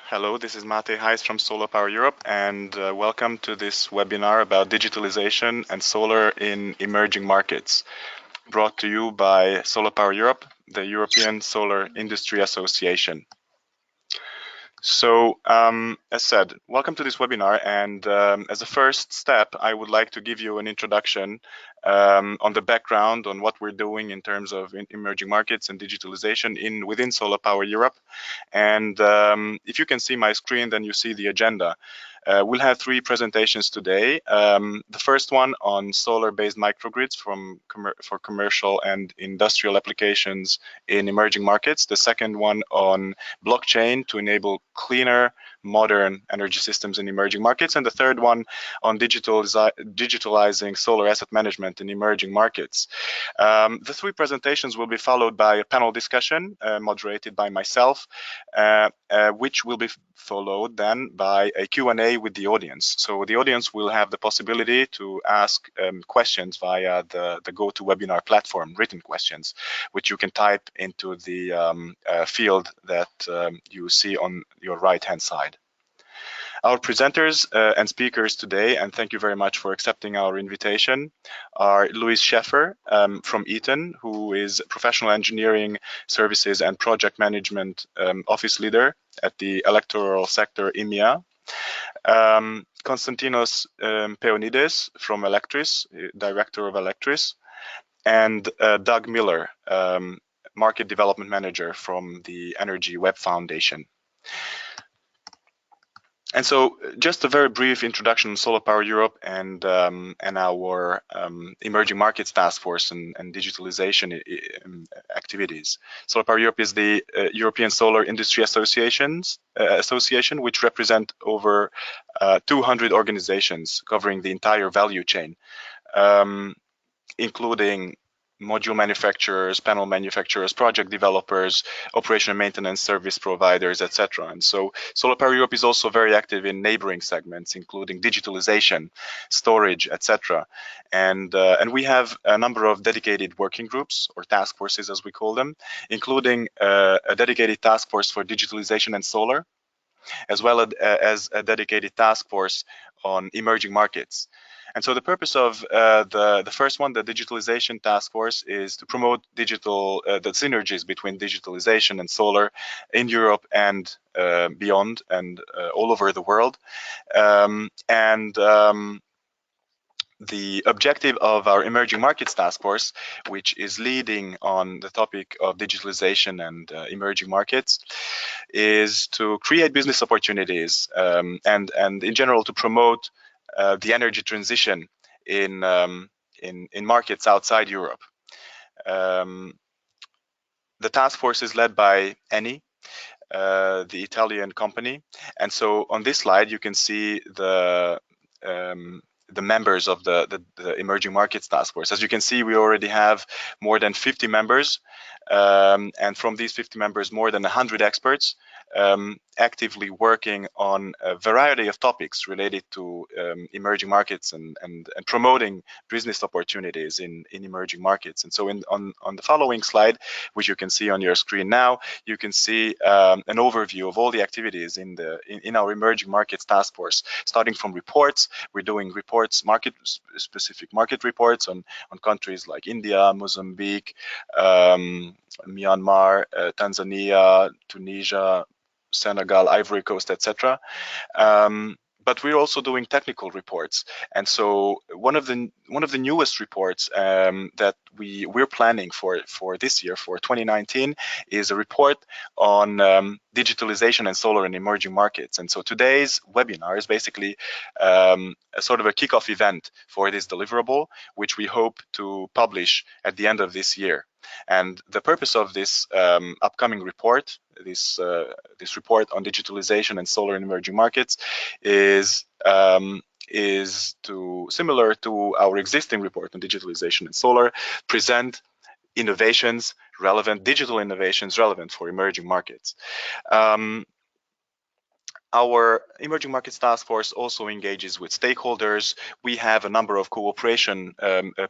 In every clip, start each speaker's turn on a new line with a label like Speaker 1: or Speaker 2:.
Speaker 1: Hello, this is Máté Heisz from SolarPower Europe, and welcome to this webinar about digitalization and solar in emerging markets, brought to you by SolarPower Europe, the European Solar Industry Association. So, as said, welcome to this webinar, and as a first step, I would like to give you an introduction on the background on what we're doing in terms of emerging markets and digitalization within SolarPower Europe. And if you can see my screen, then you see the agenda. We'll have three presentations today. The first one on solar-based microgrids for commercial and industrial applications in emerging markets. The second one on blockchain to enable cleaner, modern energy systems in emerging markets. And the third one on digitalizing solar asset management in emerging markets. The three presentations will be followed by a panel discussion moderated by myself, which will be followed then by a Q&A with the audience. So the audience will have the possibility to ask questions via the GoToWebinar platform, written questions, which you can type into the field that you see on your right-hand side. Our presenters and speakers today, and thank you very much for accepting our invitation, are Shaffer from Eaton, who is Professional Engineering Services and Project Management Office Leader at the electoral sector EMEA. Constantinos Peonides from Alectris, Director of Alectris, and Doug Miller, Market Development Manager from the Energy Web Foundation. And so, just a very brief introduction on SolarPower Europe and our emerging markets task force and digitalization activities. SolarPower Europe is the European Solar Industry Association, which represent over 200 organizations covering the entire value chain, including module manufacturers, panel manufacturers, project developers, operation and maintenance service providers, etc. And so SolarPower Europe is also very active in neighboring segments, including digitalization, storage, etc. And we have a number of dedicated working groups, or task forces as we call them, including a dedicated task force for digitalization and solar, as well as a dedicated task force on emerging markets. And so the purpose of the first one, the Digitalization Task Force, is to promote the synergies between digitalization and solar in Europe and beyond, and all over the world. The objective of our Emerging Markets Task Force, which is leading on the topic of digitalization and emerging markets, is to create business opportunities and in general to promote the energy transition in markets outside Europe. The task force is led by Eni, the Italian company, and so on this slide you can see the members of the Emerging Markets Task Force. As you can see, we already have more than 50 members, and from these 50 members, more than 100 experts actively working on a variety of topics related to emerging markets and promoting business opportunities in emerging markets. And so on the following slide, which you can see on your screen now, you can see an overview of all the activities in our Emerging Markets Task Force, starting from reports. We're doing reports, specific market reports on countries like India, Mozambique, Myanmar, Tanzania, Tunisia, Senegal, Ivory Coast, etc. But we're also doing technical reports, and so one of the newest reports that we're planning for this year, for 2019, is a report on digitalization and solar in emerging markets. And so today's webinar is basically a sort of a kickoff event for this deliverable, which we hope to publish at the end of this year. And the purpose of this upcoming report, this report on digitalization and solar in emerging markets, is to, similar to our existing report on digitalization and solar, present innovations relevant, digital innovations relevant for emerging markets. Our Emerging Markets Task Force also engages with stakeholders. We have a number of cooperation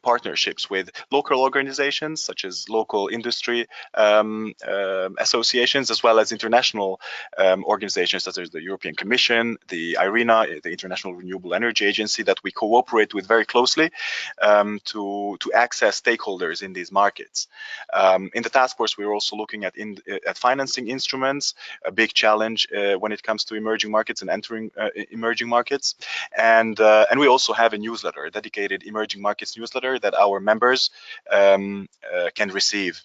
Speaker 1: partnerships with local organizations, such as local industry associations, as well as international organizations such as the European Commission, the IRENA, the International Renewable Energy Agency, that we cooperate with very closely to access stakeholders in these markets. In the task force, we're also looking at financing instruments, a big challenge when it comes to emerging markets and entering emerging markets. And we also have a newsletter, a dedicated emerging markets newsletter that our members can receive.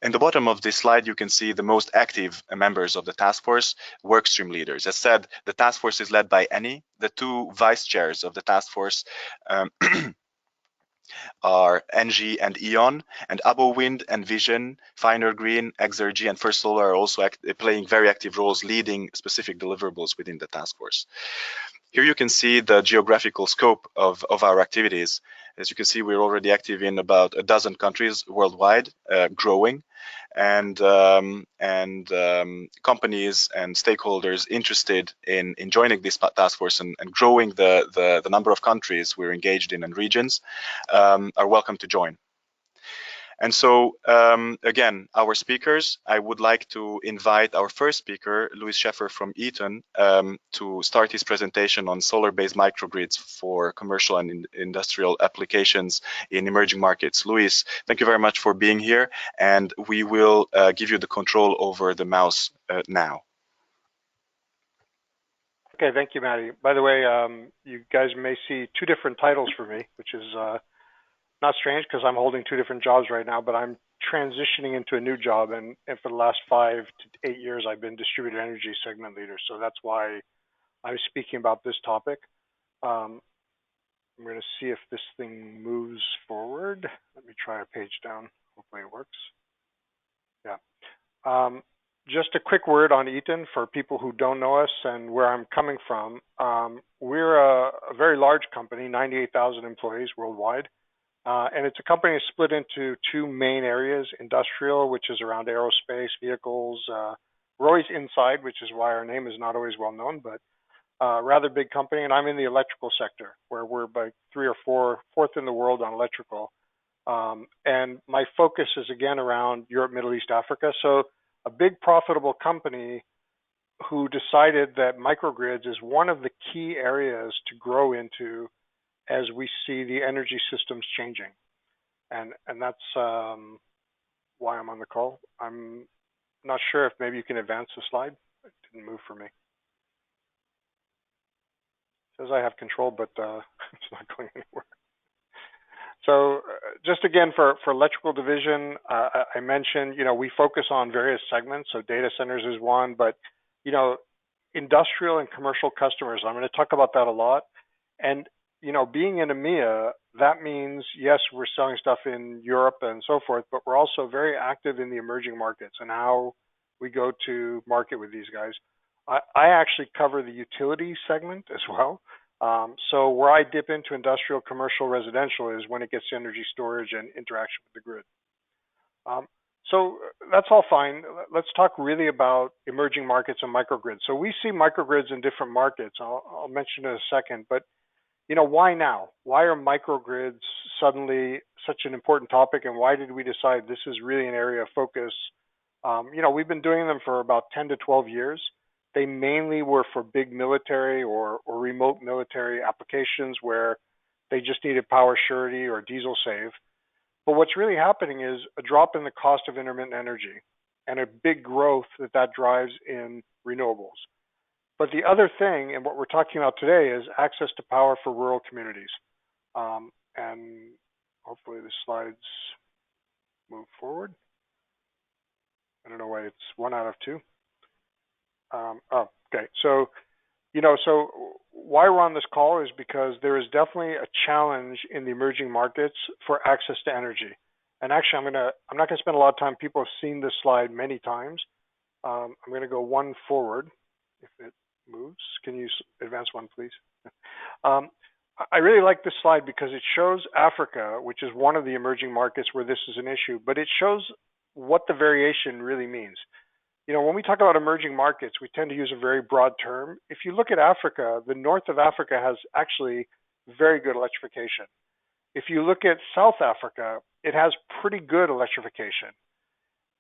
Speaker 1: In the bottom of this slide, you can see the most active members of the task force, workstream leaders. As said, the task force is led by Annie. The two vice chairs of the task force are Engie and E.ON, and Abo Wind and Vision, Finer Green, Exergy, and First Solar are also playing very active roles, leading specific deliverables within the task force. Here you can see the geographical scope of our activities. As you can see, we're already active in about a dozen countries worldwide, growing, and companies and stakeholders interested in joining this task force and growing the number of countries we're engaged in and regions are welcome to join. And so, again, our speakers, I would like to invite our first speaker, Shaffer from Eaton, to start his presentation on solar-based microgrids for commercial and industrial applications in emerging markets. Luis, thank you very much for being here, and we will give you the control over the mouse now.
Speaker 2: Okay, thank you, Máté. By the way, you guys may see two different titles for me, which is not strange because I'm holding two different jobs right now, but I'm transitioning into a new job, and for the last 5 to 8 years, I've been Distributed Energy Segment Leader. So that's why I'm speaking about this topic. I'm going to see if this thing moves forward. Let me try a page down. Hopefully it works. Yeah. Just a quick word on Eaton for people who don't know us and where I'm coming from. We're a very large company, 98,000 employees worldwide. And it's a company split into two main areas: industrial, which is around aerospace, vehicles. We're always inside, which is why our name is not always well known, but rather big company. And I'm in the electrical sector, where we're by fourth in the world on electrical. And my focus is again around Europe, Middle East, Africa. So a big profitable company who decided that microgrids is one of the key areas to grow into as we see the energy systems changing. And that's why I'm on the call. I'm not sure if maybe you can advance the slide. It didn't move for me. It says I have control, but it's not going anywhere. So just again, for electrical division, I mentioned, we focus on various segments. So data centers is one, but, industrial and commercial customers, I'm going to talk about that a lot. And being in EMEA, that means, yes, we're selling stuff in Europe and so forth, but we're also very active in the emerging markets and how we go to market with these guys. I actually cover the utility segment as well. So where I dip into industrial, commercial, residential is when it gets to energy storage and interaction with the grid. So that's all fine. Let's talk really about emerging markets and microgrids. So we see microgrids in different markets. I'll mention in a second, but why now? Why are microgrids suddenly such an important topic, and why did we decide this is really an area of focus? We've been doing them for about 10 to 12 years. They mainly were for big military or remote military applications where they just needed power surety or diesel save. But what's really happening is a drop in the cost of intermittent energy and a big growth that drives in renewables. But the other thing, and what we're talking about today, is access to power for rural communities. And hopefully the slides move forward. I don't know why it's 1 out of 2. Okay. So, so why we're on this call is because there is definitely a challenge in the emerging markets for access to energy. And actually, I'm not going to spend a lot of time. People have seen this slide many times. I'm going to go one forward if it moves. Can you advance one, please? I really like this slide because it shows Africa, which is one of the emerging markets where this is an issue, but it shows what the variation really means. When we talk about emerging markets, we tend to use a very broad term. If you look at Africa, the north of Africa has actually very good electrification. If you look at South Africa, it has pretty good electrification.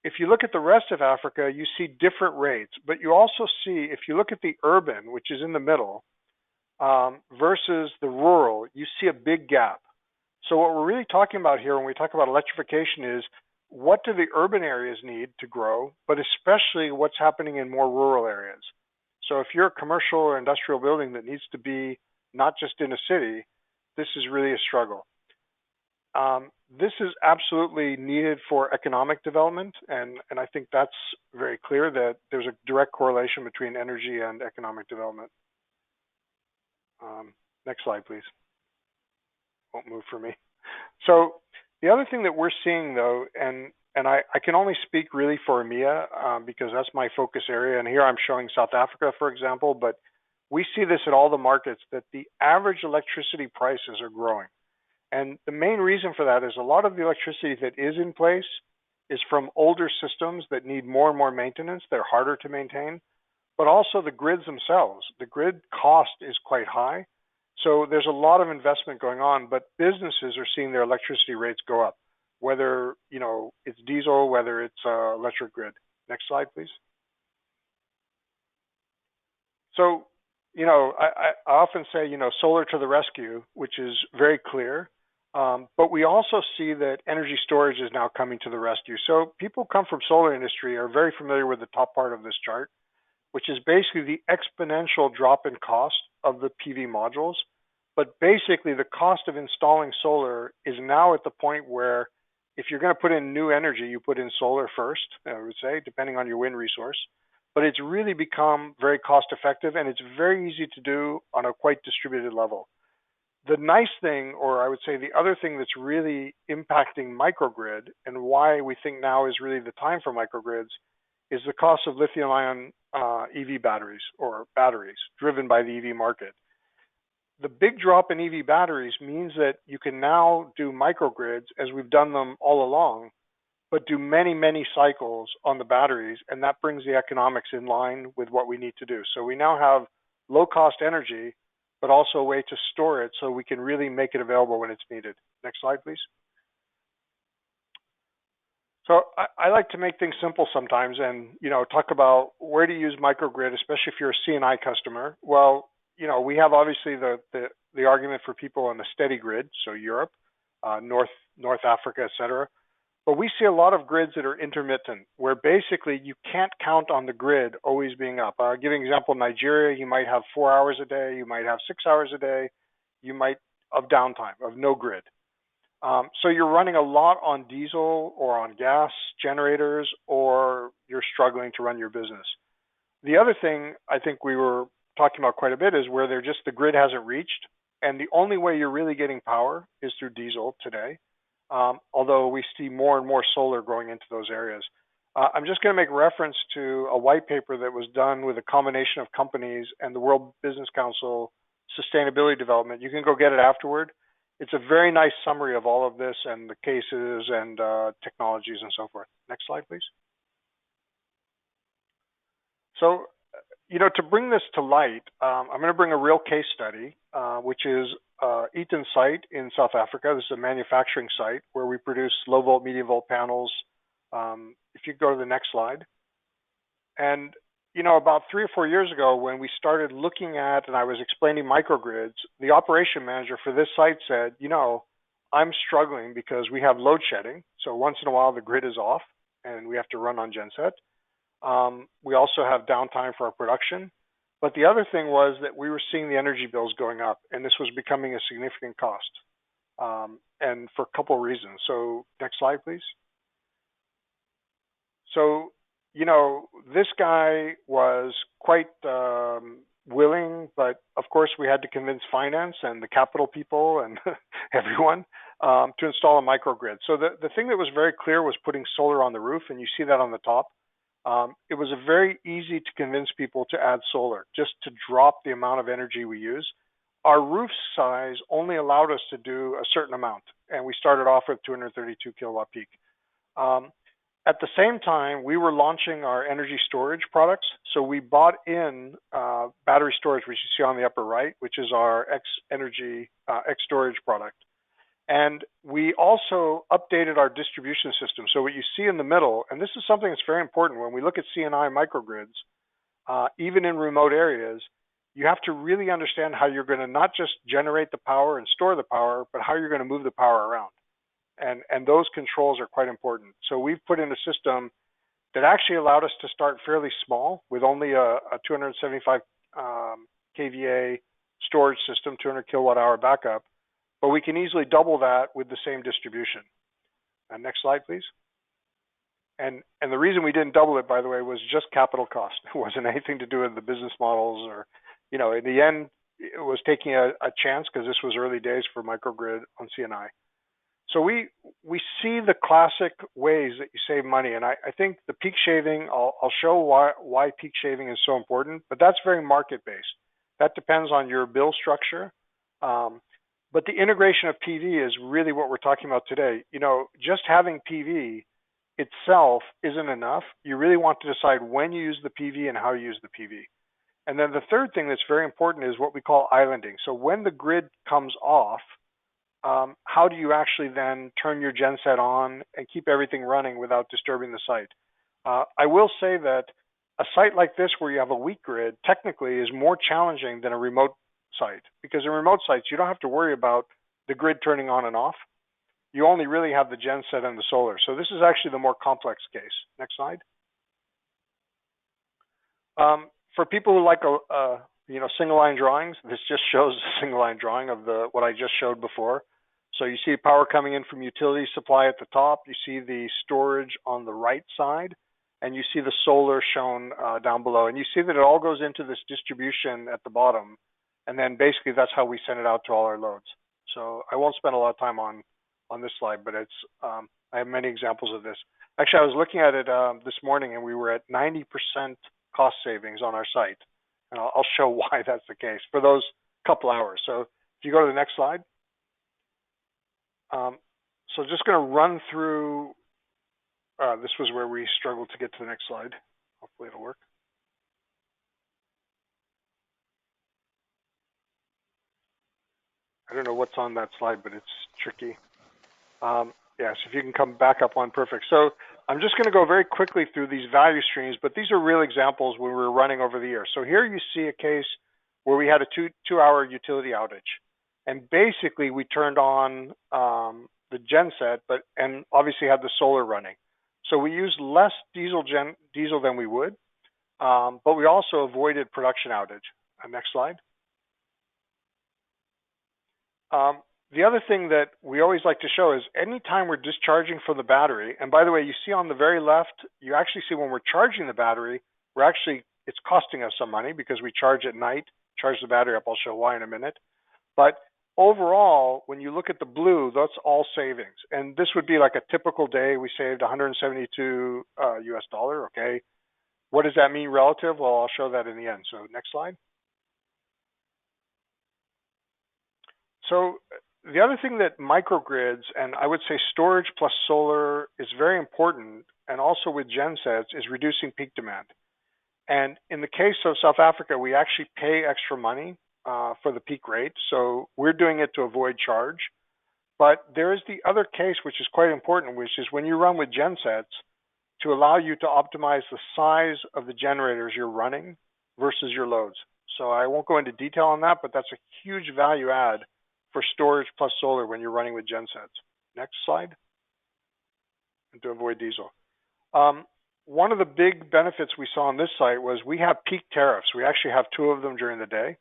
Speaker 2: If you look at the rest of Africa, you see different rates, but you also see, if you look at the urban, which is in the middle, versus the rural, you see a big gap. So what we're really talking about here when we talk about electrification is, what do the urban areas need to grow, but especially what's happening in more rural areas. So if you're a commercial or industrial building that needs to be not just in a city, this is really a struggle. This is absolutely needed for economic development, and I think that's very clear that there's a direct correlation between energy and economic development. Next slide, please. Won't move for me. So the other thing that we're seeing, though, and I can only speak really for EMEA because that's my focus area, and here I'm showing South Africa, for example, but we see this at all the markets, that the average electricity prices are growing. And the main reason for that is a lot of the electricity that is in place is from older systems that need more and more maintenance. They're harder to maintain, but also the grids themselves. The grid cost is quite high. So there's a lot of investment going on, but businesses are seeing their electricity rates go up, whether it's diesel, whether it's electric grid. Next slide, please. So, I often say, solar to the rescue, which is very clear. But we also see that energy storage is now coming to the rescue. So people come from solar industry are very familiar with the top part of this chart, which is basically the exponential drop in cost of the PV modules. But basically the cost of installing solar is now at the point where if you're going to put in new energy, you put in solar first, I would say, depending on your wind resource. But it's really become very cost effective, and it's very easy to do on a quite distributed level. The nice thing, or I would say the other thing that's really impacting microgrid and why we think now is really the time for microgrids is the cost of lithium-ion EV batteries or batteries driven by the EV market. The big drop in EV batteries means that you can now do microgrids as we've done them all along, but do many, many cycles on the batteries, and that brings the economics in line with what we need to do. So we now have low-cost energy, but also a way to store it so we can really make it available when it's needed. Next slide, please. So I like to make things simple sometimes and, talk about where to use microgrid, especially if you're a C&I customer. Well, we have obviously the argument for people on the steady grid, so Europe, North Africa, et cetera. But we see a lot of grids that are intermittent, where basically you can't count on the grid always being up. I'll give you an example. Nigeria, you might have 4 hours a day, you might have 6 hours a day, you might of downtime, of no grid. So you're running a lot on diesel or on gas generators, or you're struggling to run your business. The other thing I think we were talking about quite a bit is where the grid hasn't reached, and the only way you're really getting power is through diesel today. Although we see more and more solar growing into those areas. I'm just going to make reference to a white paper that was done with a combination of companies and the World Business Council Sustainability Development. You can go get it afterward. It's a very nice summary of all of this and the cases and technologies and so forth. Next slide, please. So, to bring this to light, I'm going to bring a real case study, which is Eaton site in South Africa. This is a manufacturing site where we produce low volt, medium volt panels. If you go to the next slide. And, about 3 or 4 years ago when we started looking at, and I was explaining microgrids, the operation manager for this site said, I'm struggling because we have load shedding. So once in a while the grid is off and we have to run on genset. We also have downtime for our production. But the other thing was that we were seeing the energy bills going up, and this was becoming a significant cost, and for a couple of reasons. So next slide, please. So, this guy was quite willing, but of course we had to convince finance and the capital people and everyone to install a microgrid. So the thing that was very clear was putting solar on the roof, and you see that on the top. It was very easy to convince people to add solar, just to drop the amount of energy we use. Our roof size only allowed us to do a certain amount, and we started off with 232 kilowatt peak. At the same time, we were launching our energy storage products. So we bought in battery storage, which you see on the upper right, which is our xStorage product. And we also updated our distribution system. So what you see in the middle, and this is something that's very important when we look at C&I microgrids, even in remote areas, you have to really understand how you're going to not just generate the power and store the power, but how you're going to move the power around. And those controls are quite important. So we've put in a system that actually allowed us to start fairly small with only a 275 kVA storage system, 200 kilowatt hour backup, but we can easily double that with the same distribution. Next slide, please. And the reason we didn't double it, by the way, was just capital cost. It wasn't anything to do with the business models or, in the end, it was taking a chance because this was early days for microgrid on C&I. So we see the classic ways that you save money, and I think the peak shaving, I'll show why peak shaving is so important, but that's very market-based. That depends on your bill structure. But the integration of PV is really what we're talking about today. Just having PV itself isn't enough. You really want to decide when you use the PV and how you use the PV. And then the third thing that's very important is what we call islanding. So when the grid comes off, how do you actually then turn your genset on and keep everything running without disturbing the site? I will say that a site like this where you have a weak grid technically is more challenging than a remote site, because in remote sites you don't have to worry about the grid turning on and off. You only really have the genset and the solar. So this is actually the more complex case. Next slide. For people who like single line drawings, this just shows a single line drawing of what I just showed before. So you see power coming in from utility supply at the top, you see the storage on the right side, and you see the solar shown down below. And you see that it all goes into this distribution at the bottom, and then basically that's how we send it out to all our loads. So I won't spend a lot of time on this slide, but I have many examples of this. Actually, I was looking at it this morning, and we were at 90% cost savings on our site. And I'll show why that's the case for those couple hours. So if you go to the next slide. So just going to run through, this was where we struggled to get to the next slide. Hopefully it'll work. I don't know what's on that slide, but it's tricky. Yes, if you can come back up on, perfect. So I'm just going to go very quickly through these value streams, but these are real examples when we were running over the year. So here you see a case where we had a two-hour utility outage. And basically we turned on the genset, and obviously had the solar running. So we used less diesel than we would, but we also avoided production outage. Next slide. The other thing that we always like to show is anytime we're discharging from the battery, and by the way, you see on the very left, you actually see when we're charging the battery, it's costing us some money because we charge at night, charge the battery up. I'll show why in a minute. But overall, when you look at the blue, that's all savings. And this would be like a typical day. We saved 172 US dollar, okay? What does that mean relative? Well, I'll show that in the end. So next slide. So the other thing that microgrids, and I would say storage plus solar, is very important, and also with gensets, is reducing peak demand. And in the case of South Africa, we actually pay extra money for the peak rate. So we're doing it to avoid charge. But there is the other case, which is quite important, which is when you run with gensets, to allow you to optimize the size of the generators you're running versus your loads. So I won't go into detail on that, but that's a huge value add for storage plus solar when you're running with gensets. Next slide. And to avoid diesel. One of the big benefits we saw on this site was we have peak tariffs. We actually have two of them during the day,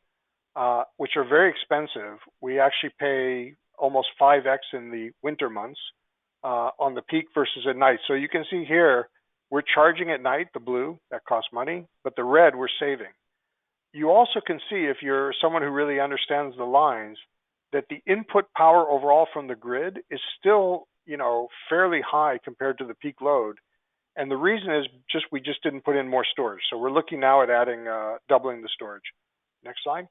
Speaker 2: which are very expensive. We actually pay almost 5x in the winter months on the peak versus at night. So you can see here, we're charging at night, the blue, that costs money, but the red, we're saving. You also can see, if you're someone who really understands the lines, that the input power overall from the grid is still, fairly high compared to the peak load. And the reason is we just didn't put in more storage. So we're looking now at adding, doubling the storage. Next slide.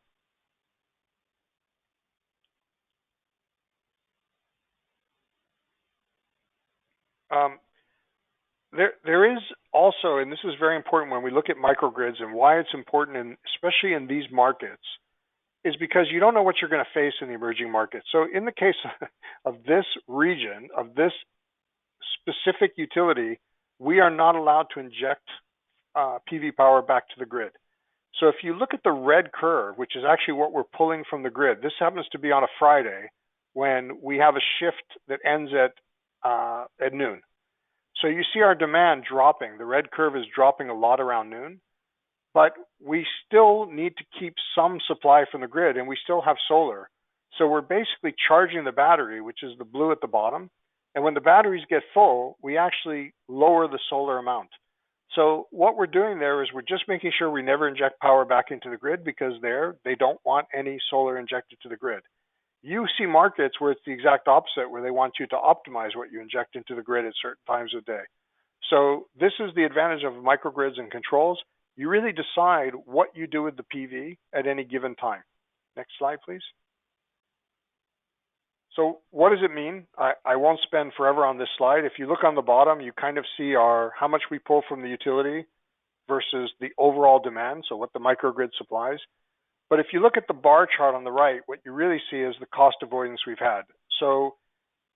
Speaker 2: there is also, and this is very important when we look at microgrids and why it's important, especially in these markets, is because you don't know what you're going to face in the emerging markets. So in the case of this region, of this specific utility, we are not allowed to inject PV power back to the grid. So if you look at the red curve, which is actually what we're pulling from the grid, this happens to be on a Friday when we have a shift that ends at noon. So you see our demand dropping. The red curve is dropping a lot around noon, but we still need to keep some supply from the grid, and we still have solar. So we're basically charging the battery, which is the blue at the bottom. And when the batteries get full, we actually lower the solar amount. So what we're doing there is we're just making sure we never inject power back into the grid, because they don't want any solar injected to the grid. You see markets where it's the exact opposite, where they want you to optimize what you inject into the grid at certain times of day. So this is the advantage of microgrids and controls. You really decide what you do with the PV at any given time. Next slide, please. So what does it mean? I won't spend forever on this slide. If you look on the bottom, you kind of see how much we pull from the utility versus the overall demand, so what the microgrid supplies. But if you look at the bar chart on the right, what you really see is the cost avoidance we've had. So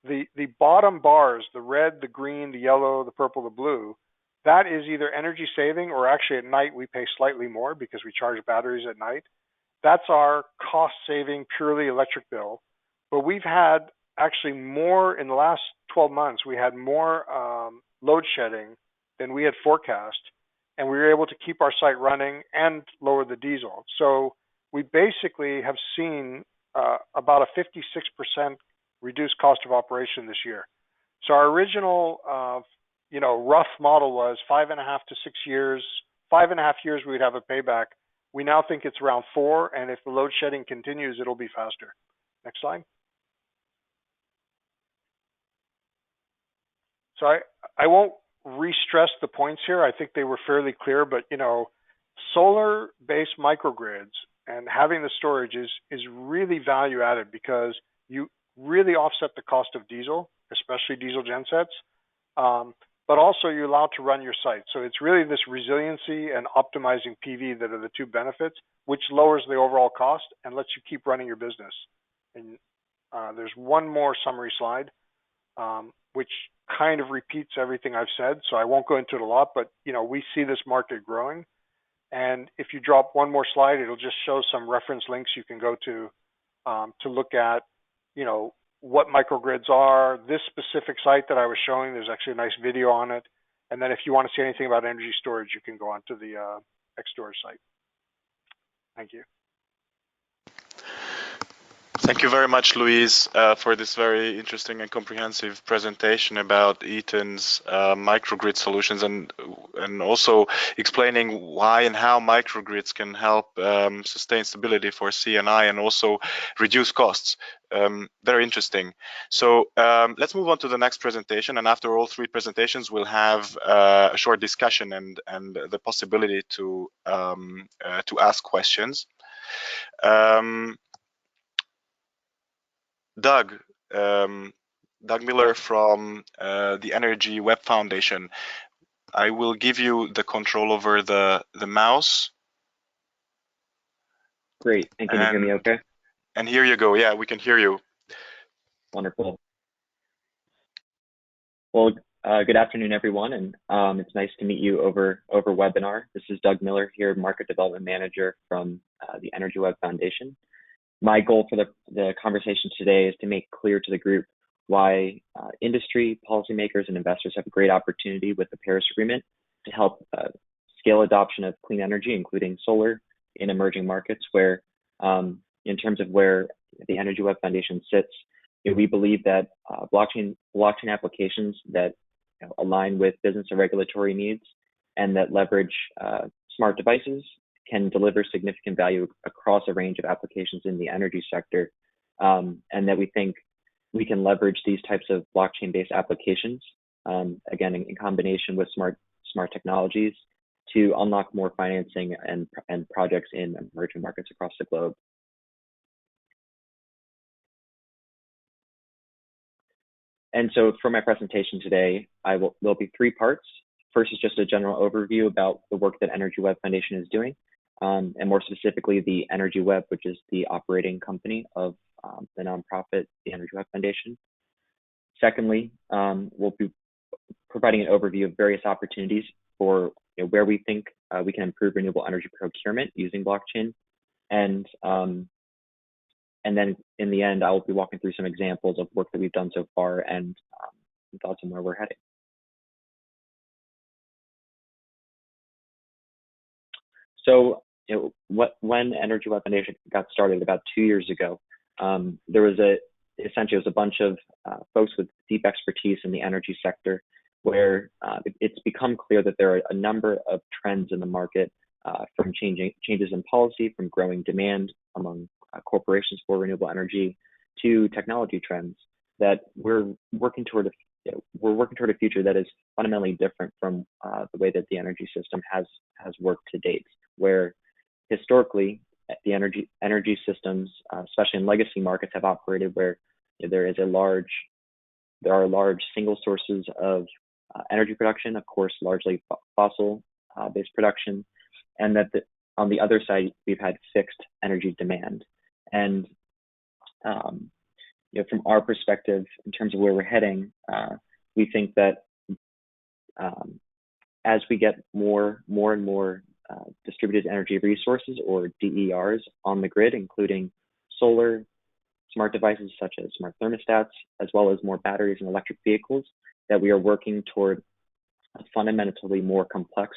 Speaker 2: the bottom bars, the red, the green, the yellow, the purple, the blue, that is either energy saving, or actually at night we pay slightly more because we charge batteries at night. That's our cost saving, purely electric bill. But we've had actually more in the last 12 months, we had more load shedding than we had forecast, and we were able to keep our site running and lower the diesel. So we basically have seen about a 56% reduced cost of operation this year. So our original rough model was 5.5 to 6 years. 5.5 years we would have a payback. We now think it's around 4, and if the load shedding continues, it'll be faster. Next slide. So I won't re-stress the points here. I think they were fairly clear, but solar-based microgrids and having the storage is really value added, because you really offset the cost of diesel, especially diesel gensets, but also you're allowed to run your site. So it's really this resiliency and optimizing PV that are the two benefits, which lowers the overall cost and lets you keep running your business. And there's one more summary slide, which kind of repeats everything I've said, so I won't go into it a lot, but we see this market growing. And if you drop one more slide, it'll just show some reference links you can go to look at, what microgrids are. This specific site that I was showing, there's actually a nice video on it. And then if you want to see anything about energy storage, you can go onto the xStorage site. Thank you.
Speaker 1: Thank you very much, Luis, for this very interesting and comprehensive presentation about Eaton's microgrid solutions, and also explaining why and how microgrids can help sustain stability for C&I and also reduce costs. Very interesting. So let's move on to the next presentation, and after all three presentations, we'll have a short discussion and the possibility to ask questions. Doug Miller from the Energy Web Foundation. I will give you the control over the mouse.
Speaker 3: Great. And can you hear me okay?
Speaker 1: And here you go. Yeah, we can hear you.
Speaker 3: Wonderful. Well, good afternoon, everyone, and it's nice to meet you over webinar. This is Doug Miller here, Market Development Manager from the Energy Web Foundation. My goal for the conversation today is to make clear to the group why industry, policymakers, and investors have a great opportunity with the Paris Agreement to help scale adoption of clean energy, including solar, in emerging markets, where in terms of where the Energy Web Foundation sits, we believe that blockchain applications that align with business and regulatory needs and that leverage smart devices can deliver significant value across a range of applications in the energy sector, and that we think we can leverage these types of blockchain-based applications, again, in combination with smart technologies, to unlock more financing and projects in emerging markets across the globe. And so for my presentation today, there'll be three parts. First is just a general overview about the work that Energy Web Foundation is doing, and more specifically the Energy Web, which is the operating company of the nonprofit, the Energy Web Foundation. Secondly, we'll be providing an overview of various opportunities for where we think we can improve renewable energy procurement using blockchain. And then in the end, I will be walking through some examples of work that we've done so far and thoughts on where we're heading. So when Energy Web Foundation got started about 2 years ago, there was essentially it was a bunch of folks with deep expertise in the energy sector, where it's become clear that there are a number of trends in the market, from changes in policy, from growing demand among corporations for renewable energy, to technology trends, that we're working toward a future that is fundamentally different from the way that the energy system has worked to date, where historically the energy systems, especially in legacy markets, have operated where there are large single sources of energy production, of course, largely fossil-based production, and that on the other side, we've had fixed energy demand. And from our perspective, in terms of where we're heading, we think that as we get more and more distributed energy resources, or DERs, on the grid, including solar, smart devices such as smart thermostats, as well as more batteries and electric vehicles, that we are working toward a fundamentally more complex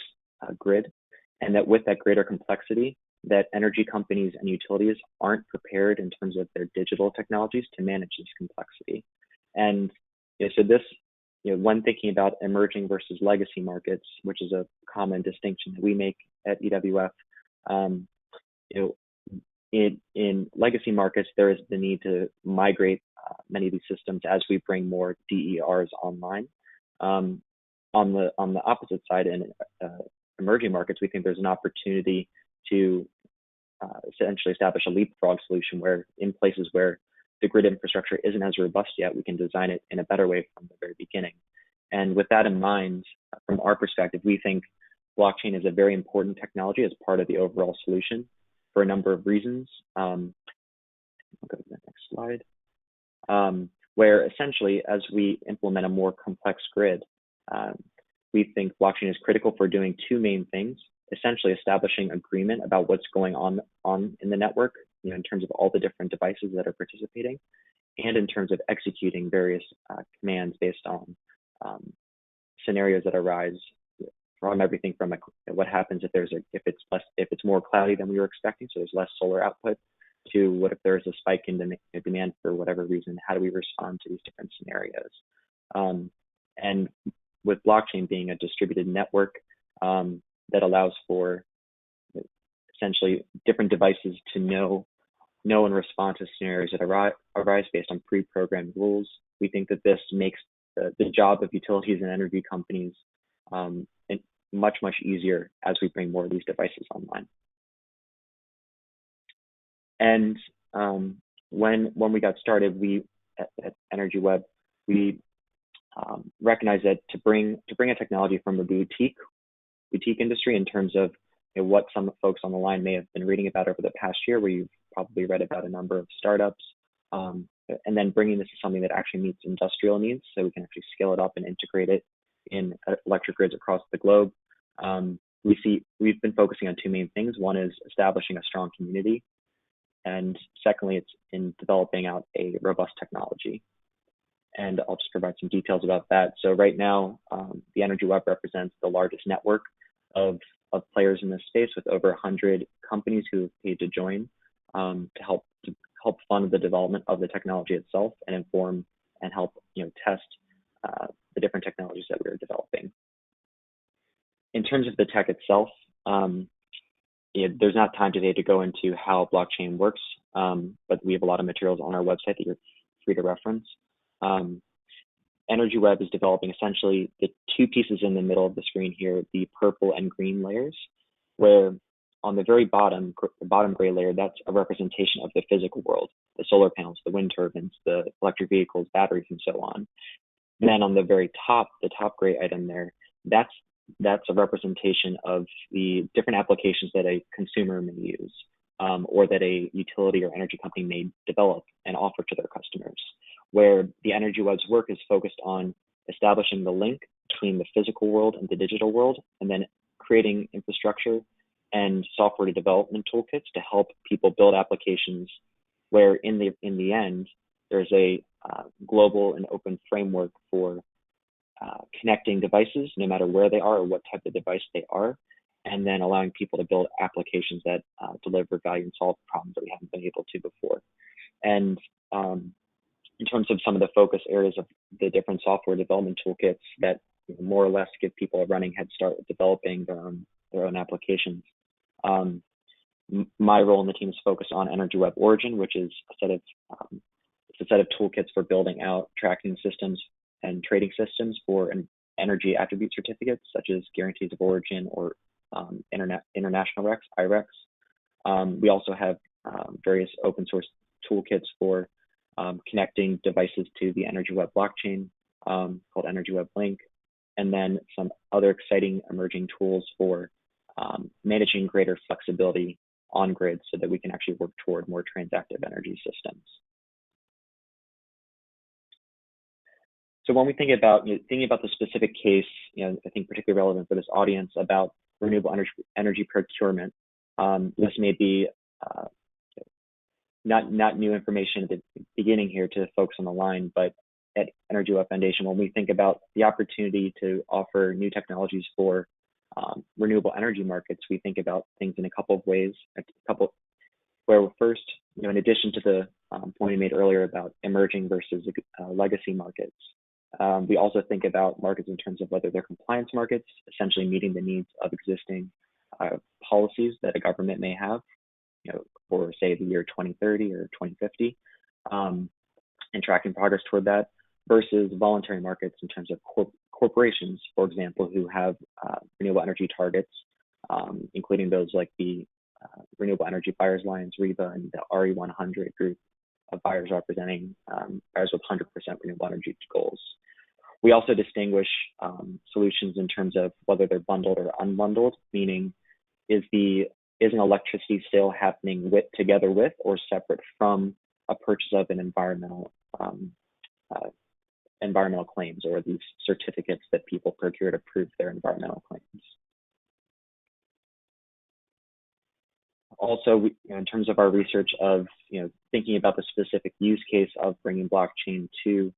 Speaker 3: grid, and that with that greater complexity, that energy companies and utilities aren't prepared in terms of their digital technologies to manage this complexity. And so this, when thinking about emerging versus legacy markets, which is a common distinction that we make at EWF, in legacy markets, there is the need to migrate many of these systems as we bring more DERs online. On the opposite side, in emerging markets, we think there's an opportunity to essentially establish a leapfrog solution, where in places where the grid infrastructure isn't as robust yet, we can design it in a better way from the very beginning. And with that in mind, from our perspective, we think blockchain is a very important technology as part of the overall solution for a number of reasons. I'll go to the next slide. Where essentially, as we implement a more complex grid, we think blockchain is critical for doing two main things: essentially establishing agreement about what's going on in the network, in terms of all the different devices that are participating, and in terms of executing various commands based on scenarios that arise from everything from what happens if it's more cloudy than we were expecting, so there's less solar output, to what if there's a spike in demand for whatever reason, how do we respond to these different scenarios? And with blockchain being a distributed network that allows for essentially different devices to know and respond to scenarios that arise based on pre-programmed rules, we think that this makes the job of utilities and energy companies much easier as we bring more of these devices online. And when we got started, we at Energy Web, we recognized that to bring a technology from a boutique industry, in terms of what some folks on the line may have been reading about over the past year, where you've probably read about a number of startups, and then bringing this to something that actually meets industrial needs, so we can actually scale it up and integrate it in electric grids across the globe. We've been focusing on two main things. One is establishing a strong community, and secondly, it's in developing out a robust technology. And I'll just provide some details about that. So right now, the Energy Web represents the largest network of players in this space, with over 100 companies who have paid to join to help fund the development of the technology itself, and inform and help test the different technologies that we're developing. In terms of the tech itself, there's not time today to go into how blockchain works, but we have a lot of materials on our website that you're free to reference. Energy Web is developing essentially the two pieces in the middle of the screen here, the purple and green layers, where on the very bottom gray layer, that's a representation of the physical world, the solar panels, the wind turbines, the electric vehicles, batteries, and so on. And then on the very top, the top gray item there, that's that's a representation of the different applications that a consumer may use, or that a utility or energy company may develop and offer to their customers, where the Energy Web's work is focused on establishing the link between the physical world and the digital world, and then creating infrastructure and software development toolkits to help people build applications where in the end, there's a global and open framework for connecting devices, no matter where they are or what type of device they are, and then allowing people to build applications that deliver value and solve problems that we haven't been able to before. And in terms of some of the focus areas of the different software development toolkits that more or less give people a running head start with developing their own applications. My role in the team is focused on Energy Web Origin, which is a set of toolkits for building out tracking systems and trading systems for energy attribute certificates, such as guarantees of origin or international RECs, IRECs. We also have various open source toolkits for connecting devices to the Energy Web blockchain called Energy Web Link, and then some other exciting emerging tools for managing greater flexibility on grid so that we can actually work toward more transactive energy systems. So when we think about the specific case, I think particularly relevant for this audience about renewable energy procurement, this may be not new information at the beginning here to folks on the line, but at Energy Web Foundation, when we think about the opportunity to offer new technologies for renewable energy markets, we think about things in a couple of ways. Where first, in addition to the point I made earlier about emerging versus legacy markets, we also think about markets in terms of whether they're compliance markets, essentially meeting the needs of existing policies that a government may have, for say the year 2030 or 2050, and tracking progress toward that, versus voluntary markets in terms of corporations, for example, who have renewable energy targets, including those like the Renewable Energy Buyers Alliance, REBA, and the RE100 group of buyers representing buyers with 100% renewable energy goals. We also distinguish solutions in terms of whether they're bundled or unbundled, meaning is an electricity sale happening together with or separate from a purchase of an environmental claims, or these certificates that people procure to prove their environmental claims. Also, in terms of our research of thinking about the specific use case of bringing blockchain to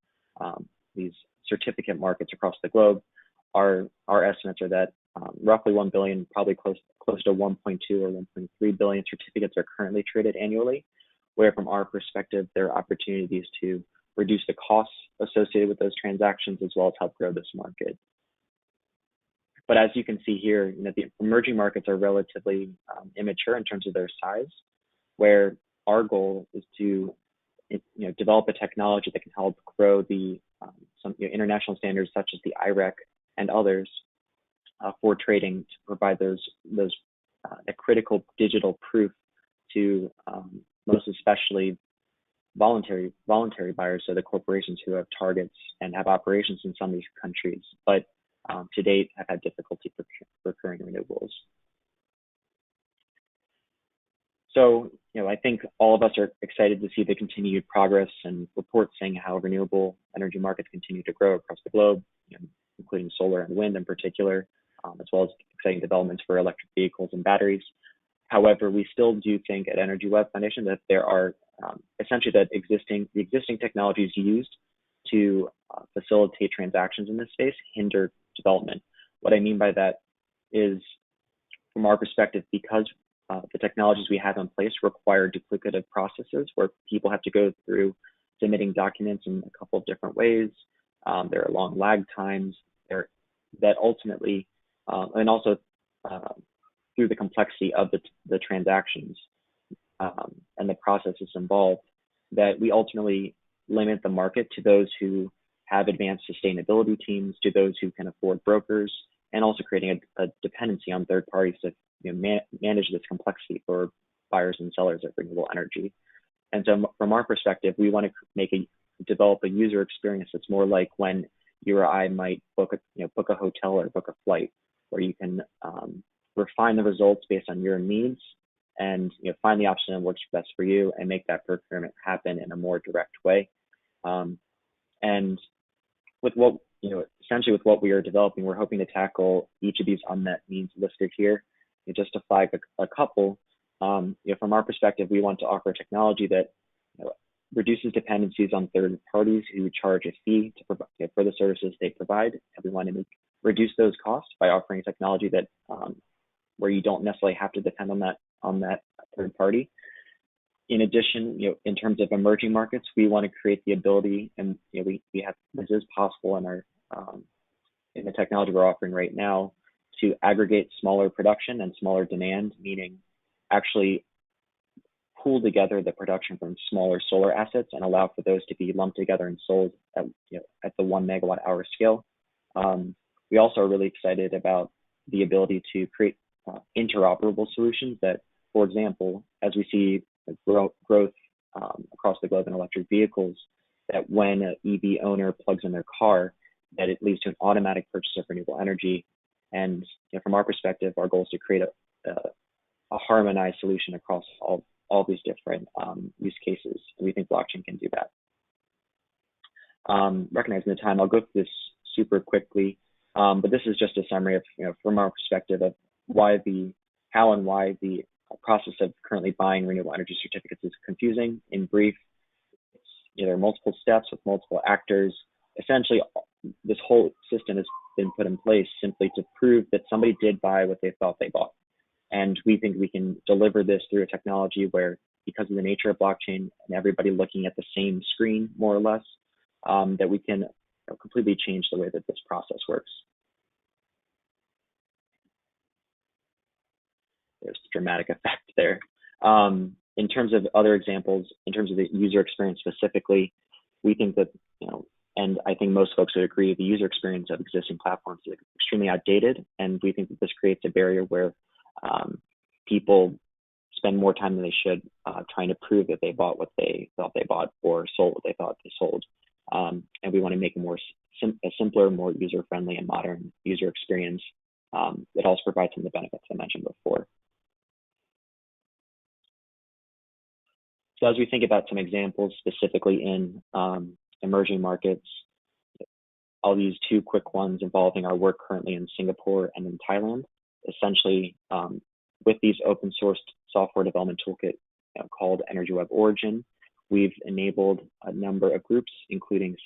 Speaker 3: these certificate markets across the globe, our estimates are that roughly 1 billion, probably close to 1.2 or 1.3 billion certificates are currently traded annually, where from our perspective, there are opportunities to reduce the costs associated with those transactions, as well as help grow this market. But as you can see here, the emerging markets are relatively immature in terms of their size, where our goal is to develop a technology that can help grow some international standards such as the IREC and others for trading, to provide a critical digital proof to most especially voluntary buyers, so the corporations who have targets and have operations in some of these countries, but to date have had difficulty procuring renewables. So, I think all of us are excited to see the continued progress and reports saying how renewable energy markets continue to grow across the globe, including solar and wind in particular, as well as exciting developments for electric vehicles and batteries. However, we still do think at Energy Web Foundation that there are essentially the existing technologies used to facilitate transactions in this space hinder development. What I mean by that is, from our perspective, because the technologies we have in place require duplicative processes where people have to go through submitting documents in a couple of different ways. There are long lag times that ultimately, and also through the complexity of the transactions and the processes involved, that we ultimately limit the market to those who have advanced sustainability teams, to those who can afford brokers, and also creating a dependency on third parties to manage this complexity for buyers and sellers of renewable energy. And so from our perspective, we want to develop a user experience that's more like when you or I might book a hotel or book a flight, where you can refine the results based on your needs and find the option that works best for you and make that procurement happen in a more direct way. And with what essentially with what we are developing, we're hoping to tackle each of these unmet needs listed here. Just to flag a couple, from our perspective, we want to offer a technology that reduces dependencies on third parties who charge a fee to provide, for the services they provide. And we want to reduce those costs by offering technology that where you don't necessarily have to depend on that third party. In addition, in terms of emerging markets, we want to create the ability, and we have this is possible in our in the technology we're offering right now, to aggregate smaller production and smaller demand, meaning actually pool together the production from smaller solar assets and allow for those to be lumped together and sold at the 1 megawatt-hour scale. We also are really excited about the ability to create interoperable solutions that, for example, as we see growth across the globe in electric vehicles, that when an EV owner plugs in their car, that it leads to an automatic purchase of renewable energy. And from our perspective, our goal is to create a harmonized solution across all these different use cases. And we think blockchain can do that. Recognizing the time, I'll go through this super quickly, but this is just a summary of, from our perspective of how and why the process of currently buying renewable energy certificates is confusing. In brief, there are multiple steps with multiple actors. Essentially, this whole system has been put in place simply to prove that somebody did buy what they thought they bought. And we think we can deliver this through a technology where, because of the nature of blockchain and everybody looking at the same screen, more or less, that we can completely change the way that this process works. There's a dramatic effect there. In terms of other examples, in terms of the user experience specifically, we think that, and I think most folks would agree, the user experience of existing platforms is extremely outdated, and we think that this creates a barrier where people spend more time than they should trying to prove that they bought what they thought they bought or sold what they thought they sold. And we want to make a simpler, more user-friendly and modern user experience that also provides some of the benefits I mentioned before. So as we think about some examples specifically in emerging markets, I'll use two quick ones involving our work currently in Singapore and in Thailand. Essentially, with these open sourced software development toolkit called Energy Web Origin, we've enabled a number of groups, including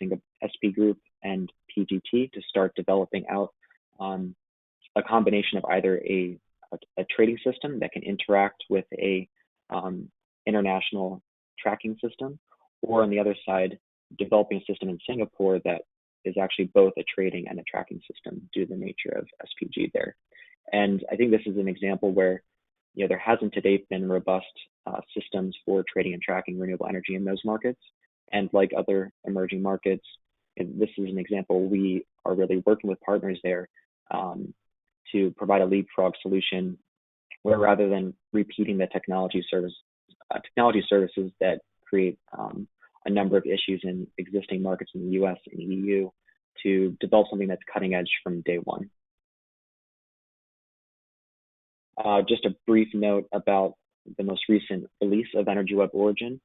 Speaker 3: SP Group and PGT, to start developing out a combination of either a trading system that can interact with a international tracking system, or on the other side, developing a system in Singapore that is actually both a trading and a tracking system due to the nature of SPG there. And I think this is an example where there hasn't to date been robust systems for trading and tracking renewable energy in those markets. And like other emerging markets, this is an example we are really working with partners there to provide a leapfrog solution where, rather than repeating the technology services that create a number of issues in existing markets in the US and EU, to develop something that's cutting edge from day one. Just a brief note about the most recent release of Energy Web Origin.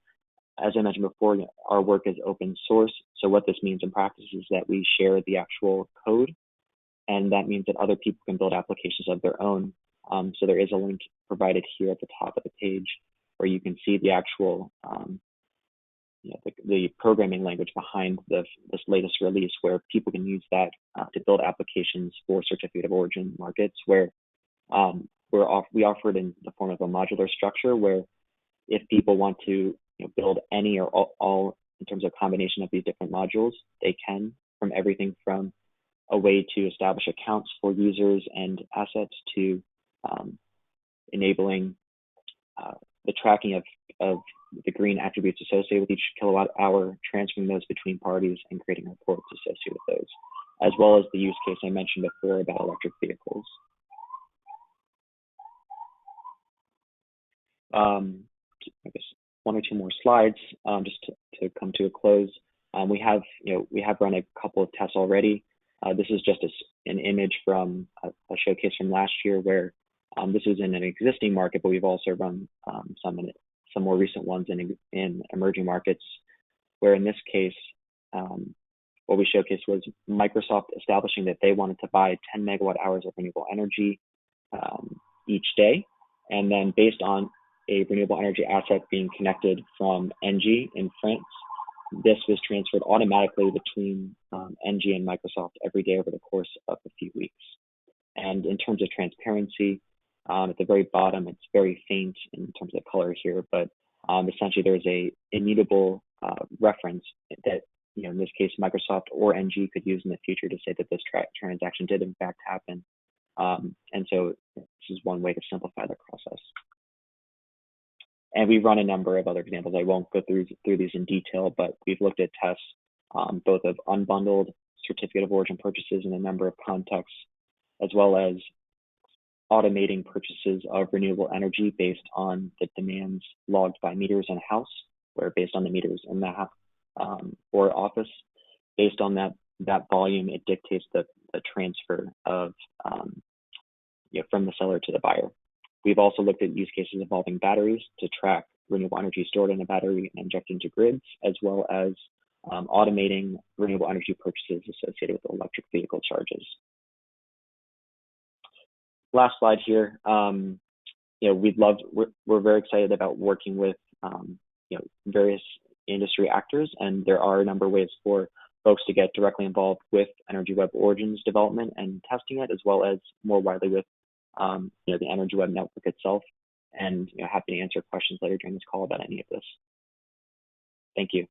Speaker 3: As I mentioned before, our work is open source. So what this means in practice is that we share the actual code, and that means that other people can build applications of their own. So there is a link provided here at the top of the page where you can see the actual the programming language behind this latest release, where people can use that to build applications for certificate of origin markets, where we offer it in the form of a modular structure, where if people want to build any or all in terms of combination of these different modules, they can, from everything from a way to establish accounts for users and assets to enabling the tracking of the green attributes associated with each kilowatt hour, transferring those between parties, and creating reports associated with those, as well as the use case I mentioned before about electric vehicles. I guess one or two more slides just to come to a close. We have run a couple of tests already. This is just an image from a showcase from last year where this was in an existing market, but we've also run some more recent ones in emerging markets, where in this case, what we showcased was Microsoft establishing that they wanted to buy 10 megawatt hours of renewable energy each day. And then based on a renewable energy asset being connected from ENGIE in France, this was transferred automatically between ENGIE and Microsoft every day over the course of a few weeks. And in terms of transparency, at the very bottom, it's very faint in terms of color here, but essentially there's a immutable reference that, in this case, Microsoft or ENGIE could use in the future to say that this transaction did in fact happen. And so this is one way to simplify the process. And we've run a number of other examples. I won't go through these in detail, but we've looked at tests both of unbundled certificate of origin purchases in a number of contexts, as well as automating purchases of renewable energy based on the demands logged by meters in a house, where based on the meters in the house or office, based on that volume, it dictates the transfer of from the seller to the buyer. We've also looked at use cases involving batteries to track renewable energy stored in a battery and injected into grids, as well as automating renewable energy purchases associated with electric vehicle charges. Last slide here. We're very excited about working with various industry actors, and there are a number of ways for folks to get directly involved with Energy Web Origins development and testing it, as well as more widely with the Energy Web network itself. And happy to answer questions later during this call about any of this. Thank you.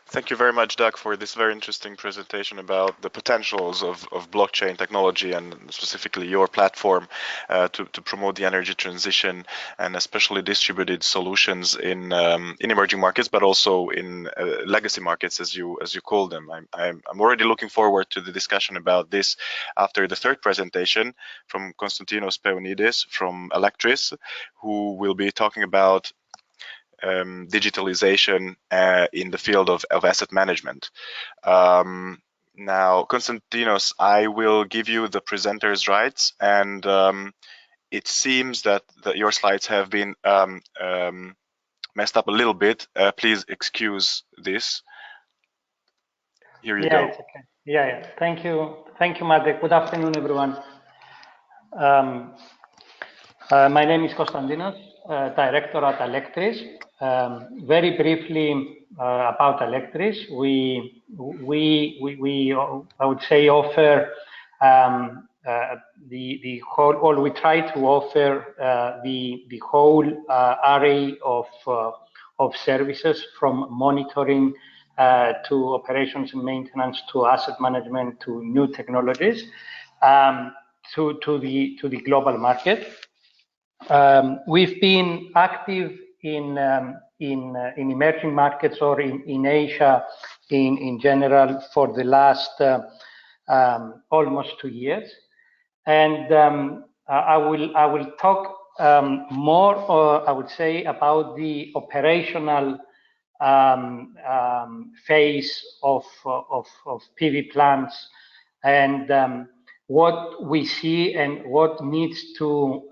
Speaker 1: Thank you very much, Doug, for this very interesting presentation about the potentials of blockchain technology and specifically your platform to promote the energy transition and especially distributed solutions in emerging markets, but also in legacy markets, as you call them. I'm already looking forward to the discussion about this after the third presentation from Constantinos Peonides from Alectris, who will be talking about digitalization in the field of asset management. Now, Constantinos, I will give you the presenter's rights, and it seems that your slides have been messed up a little bit. Please excuse this. Here you go.
Speaker 4: It's okay. Yeah. Thank you, Máté. Good afternoon, everyone. My name is Constantinos, director at Alectris. Very briefly about Alectris, we I would say offer the whole, or we try to offer the whole array of services, from monitoring to operations and maintenance to asset management to new technologies to the global market. We've been active in emerging markets or in Asia in general for the last almost 2 years, and I will talk more, I would say, about the operational phase of PV plants and what we see and what needs to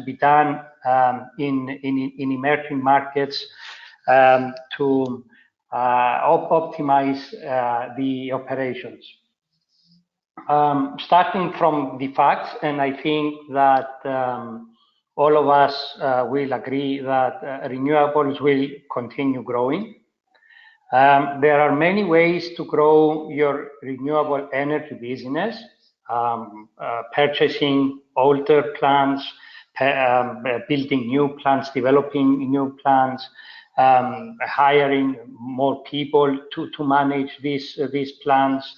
Speaker 4: be done in emerging markets to optimize the operations. Starting from the facts, and I think that all of us will agree that renewables will continue growing. There are many ways to grow your renewable energy business. Purchasing older plants, building new plants, developing new plants, hiring more people to manage these plants,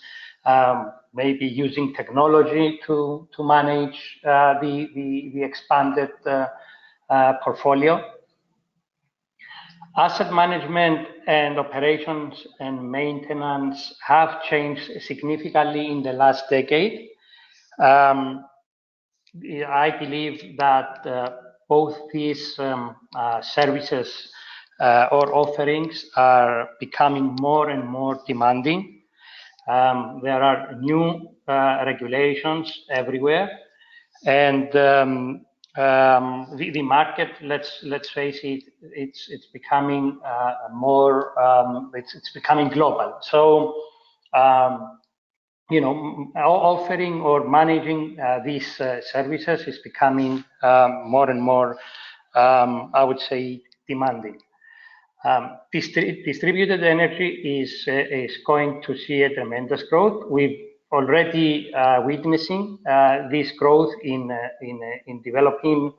Speaker 4: maybe using technology to manage the expanded portfolio. Asset management and operations and maintenance have changed significantly in the last decade. I believe that both these services or offerings are becoming more and more demanding. There are new regulations everywhere, and the market, let's face it, it's becoming more, it's becoming global. So offering or managing these services is becoming more and more, I would say, demanding. Distributed energy is going to see a tremendous growth. We've already witnessing this growth in developing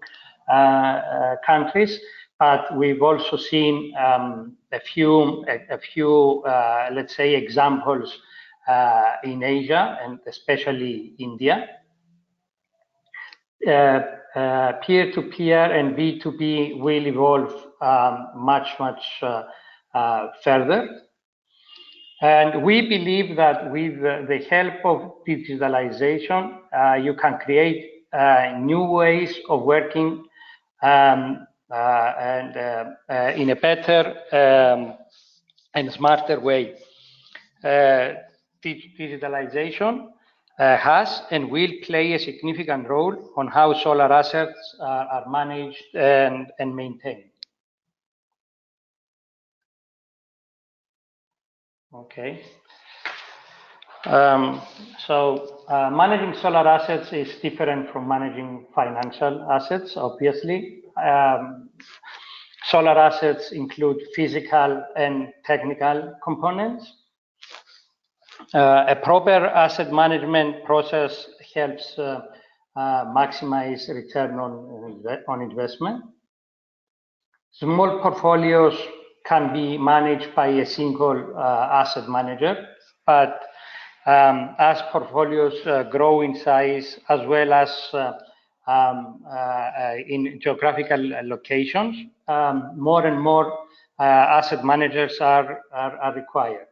Speaker 4: countries, but we've also seen a few let's say examples in Asia and especially India. Peer-to-peer and B2B will evolve much further. And we believe that with the help of digitalization, you can create new ways of working and in a better and smarter way. Digitalization has and will play a significant role on how solar assets are managed and maintained. Okay. Managing solar assets is different from managing financial assets, obviously. Solar assets include physical and technical components. A proper asset management process helps maximize return on investment. Small portfolios can be managed by a single asset manager, but as portfolios grow in size as well as in geographical locations, more and more asset managers are required.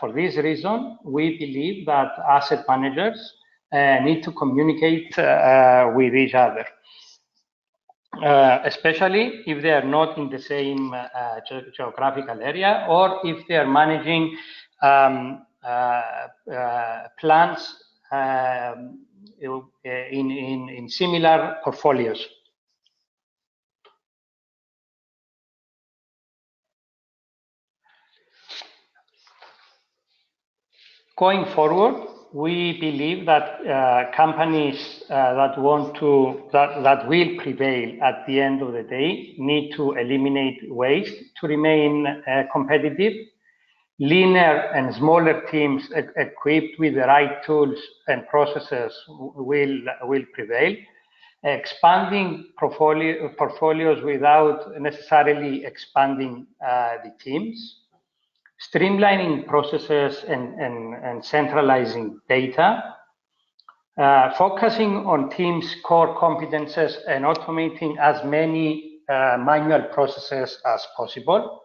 Speaker 4: For this reason, we believe that asset managers need to communicate with each other, especially if they are not in the same geographical area or if they are managing plants in similar portfolios. Going forward, we believe that companies that will prevail at the end of the day need to eliminate waste to remain competitive. Leaner and smaller teams equipped with the right tools and processes will prevail. Expanding portfolios without necessarily expanding the teams. Streamlining processes and centralizing data, focusing on teams' core competences and automating as many manual processes as possible,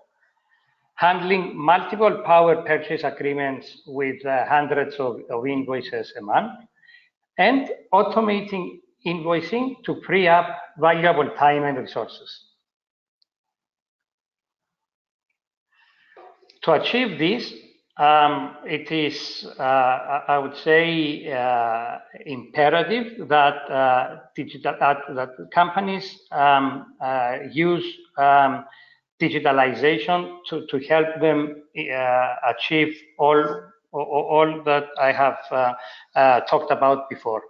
Speaker 4: handling multiple power purchase agreements with hundreds of invoices a month, and automating invoicing to free up valuable time and resources. To achieve this, it is, I would say, imperative that that companies use digitalization to help them achieve all that I have talked about before.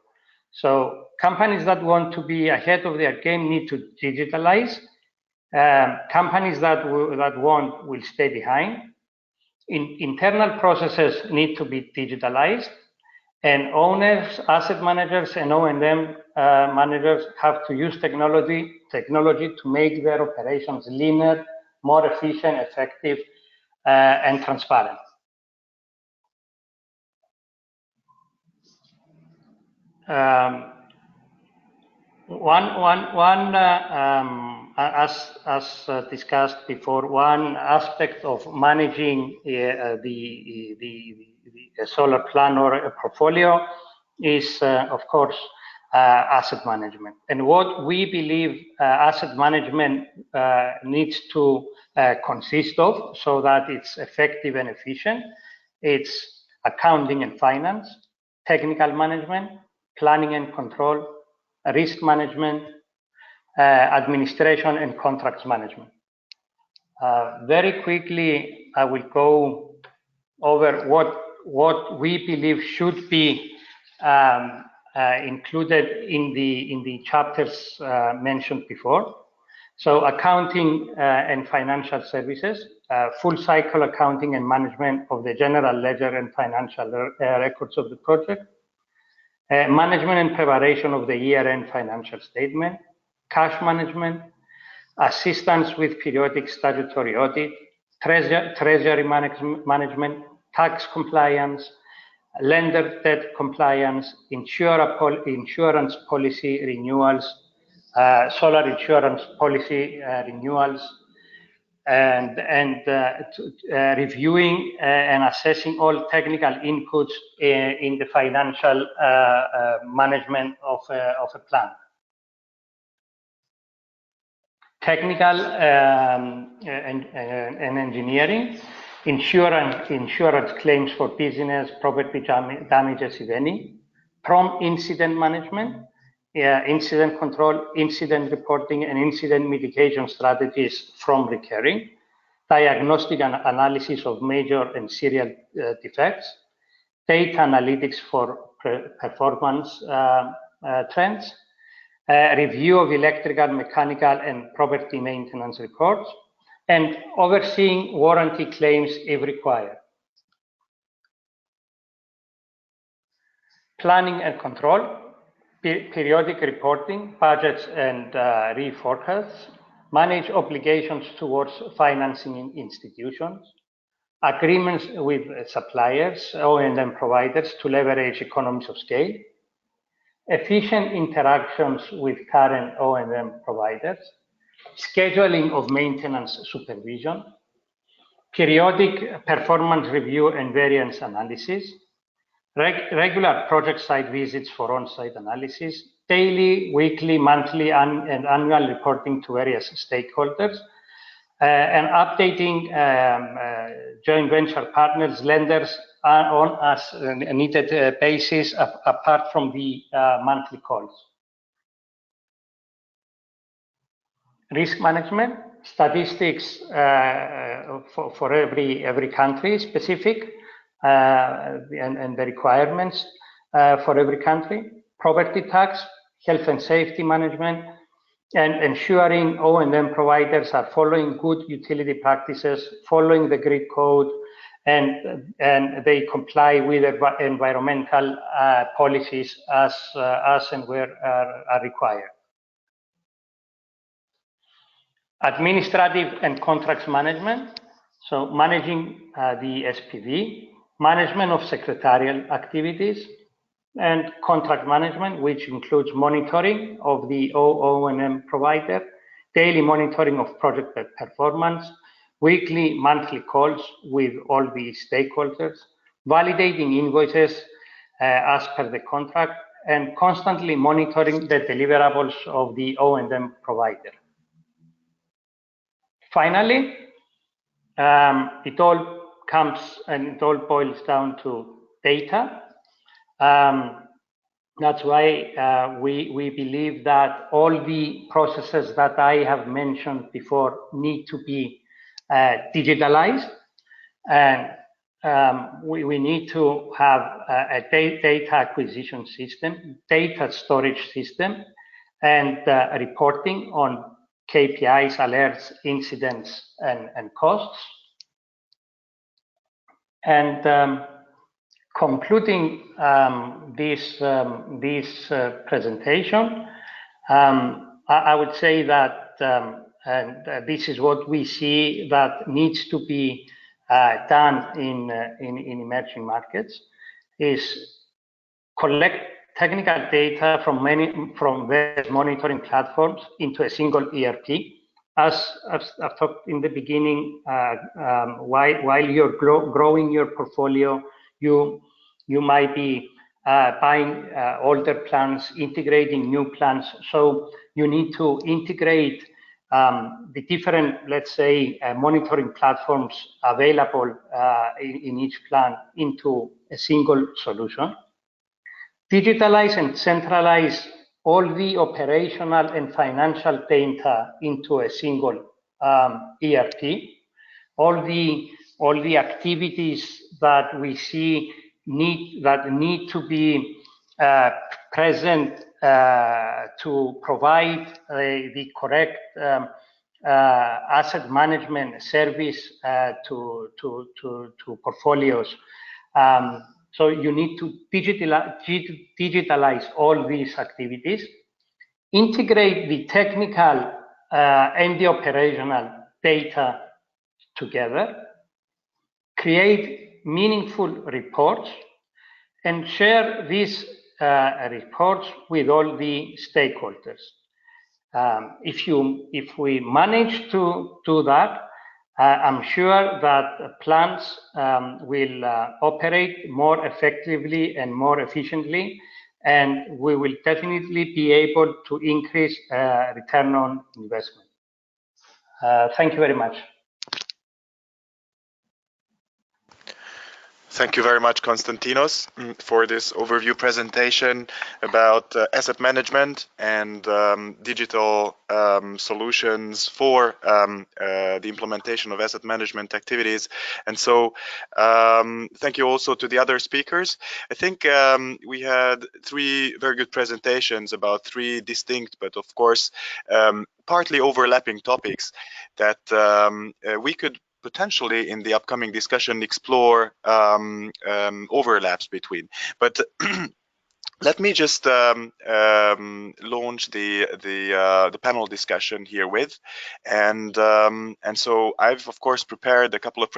Speaker 4: So companies that want to be ahead of their game need to digitalize. Companies that won't will stay behind. Internal processes need to be digitalized, and owners, asset managers, and O&M managers have to use technology to make their operations leaner, more efficient, effective, and transparent. As discussed before, one aspect of managing the solar plan or a portfolio is, of course, asset management. And what we believe asset management needs to consist of so that it's effective and efficient It's accounting and finance, technical management, planning and control, risk management, administration, and contracts management. Very quickly, I will go over what we believe should be included in the chapters mentioned before. So accounting and financial services, full cycle accounting and management of the general ledger and financial records of the project, management and preparation of the year-end financial statement, cash management, assistance with periodic statutory audit, treasury management, tax compliance, lender debt compliance, insurance policy renewals, solar insurance policy renewals, and reviewing and assessing all technical inputs in the financial management of a plan. Technical and engineering, insurance claims for business, property damages, if any, prompt incident management, incident control, incident reporting, and incident mitigation strategies from recurring, diagnostic and analysis of major and serial defects, data analytics for performance trends, review of electrical, mechanical, and property maintenance reports, and overseeing warranty claims if required. Planning and control, periodic reporting, budgets and reforecasts, manage obligations towards financing institutions, agreements with suppliers, O&M providers to leverage economies of scale, efficient interactions with current O&M providers, scheduling of maintenance supervision, periodic performance review and variance analysis, regular project site visits for on-site analysis, daily, weekly, monthly, and annual reporting to various stakeholders, and updating joint venture partners, lenders on as needed basis apart from the monthly calls. Risk management, statistics for every country specific, and the requirements for every country, property tax, health and safety management, and ensuring O&M providers are following good utility practices, following the grid code, and they comply with environmental policies as and where are required. Administrative and contracts management, so managing the SPV, management of secretarial activities, and contract management, which includes monitoring of the O&M provider, daily monitoring of project performance, weekly, monthly calls with all the stakeholders, validating invoices as per the contract, and constantly monitoring the deliverables of the O&M provider. Finally, it all comes and it all boils down to data. That's why we believe that all the processes that I have mentioned before need to be digitalized, and we need to have a data acquisition system, data storage system, and reporting on KPIs, alerts, incidents, and costs. And concluding this presentation, I would say that, and this is what we see that needs to be done in emerging markets, is collect technical data from various monitoring platforms into a single ERP. As I've talked in the beginning, while you're growing your portfolio, you might be buying older plants, integrating new plants. So you need to integrate the different, let's say, monitoring platforms available in each plant into a single solution. Digitalize and centralize all the operational and financial data into a single ERP. All the activities that we see need to be present to provide the correct asset management service to portfolios. So you need to digitalize all these activities, integrate the technical and the operational data together, create meaningful reports, and share these reports with all the stakeholders. If we manage to do that, I'm sure that plants will operate more effectively and more efficiently, and we will definitely be able to increase return on investment. Thank you very much.
Speaker 1: Thank you very much, Constantinos, for this overview presentation about asset management and digital solutions for the implementation of asset management activities. And so thank you also to the other speakers. I think we had three very good presentations about three distinct, but of course, partly overlapping topics that we could potentially in the upcoming discussion explore overlaps between. But let me just launch the panel discussion here with, and so I've of course prepared a couple of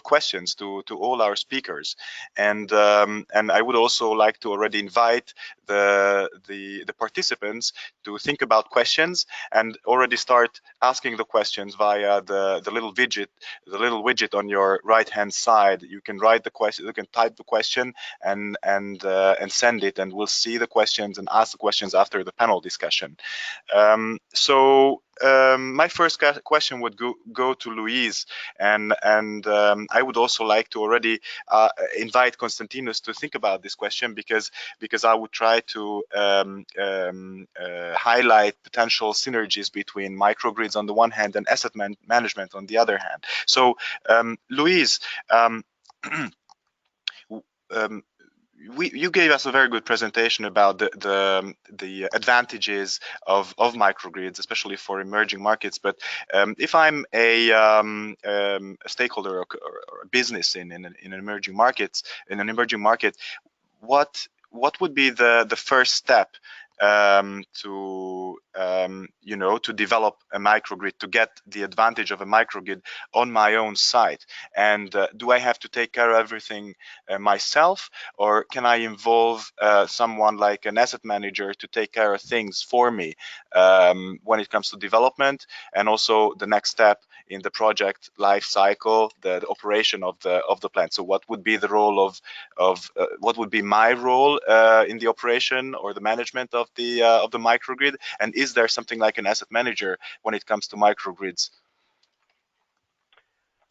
Speaker 1: questions to all our speakers, and I would also like to already invite the participants to think about questions and already start asking the questions via the little widget on your right hand side. You can write the question, you can type the question and send it, and we'll see the questions and ask the questions after the panel discussion. My first question would go to Louise, and I would also like to already invite Constantinos to think about this question, because I would try to highlight potential synergies between microgrids on the one hand and asset management on the other hand. So Louise, you gave us a very good presentation about the advantages of microgrids, especially for emerging markets. But if I'm a stakeholder or a business in an emerging market, what would be the first step to develop a microgrid, to get the advantage of a microgrid on my own site? And do I have to take care of everything myself, or can I involve someone like an asset manager to take care of things for me when it comes to development, and also the next step in the project life cycle, the operation of the plant? So what would be the role of what would be my role in the operation or the management of the microgrid? And is there something like an asset manager when it comes to microgrids?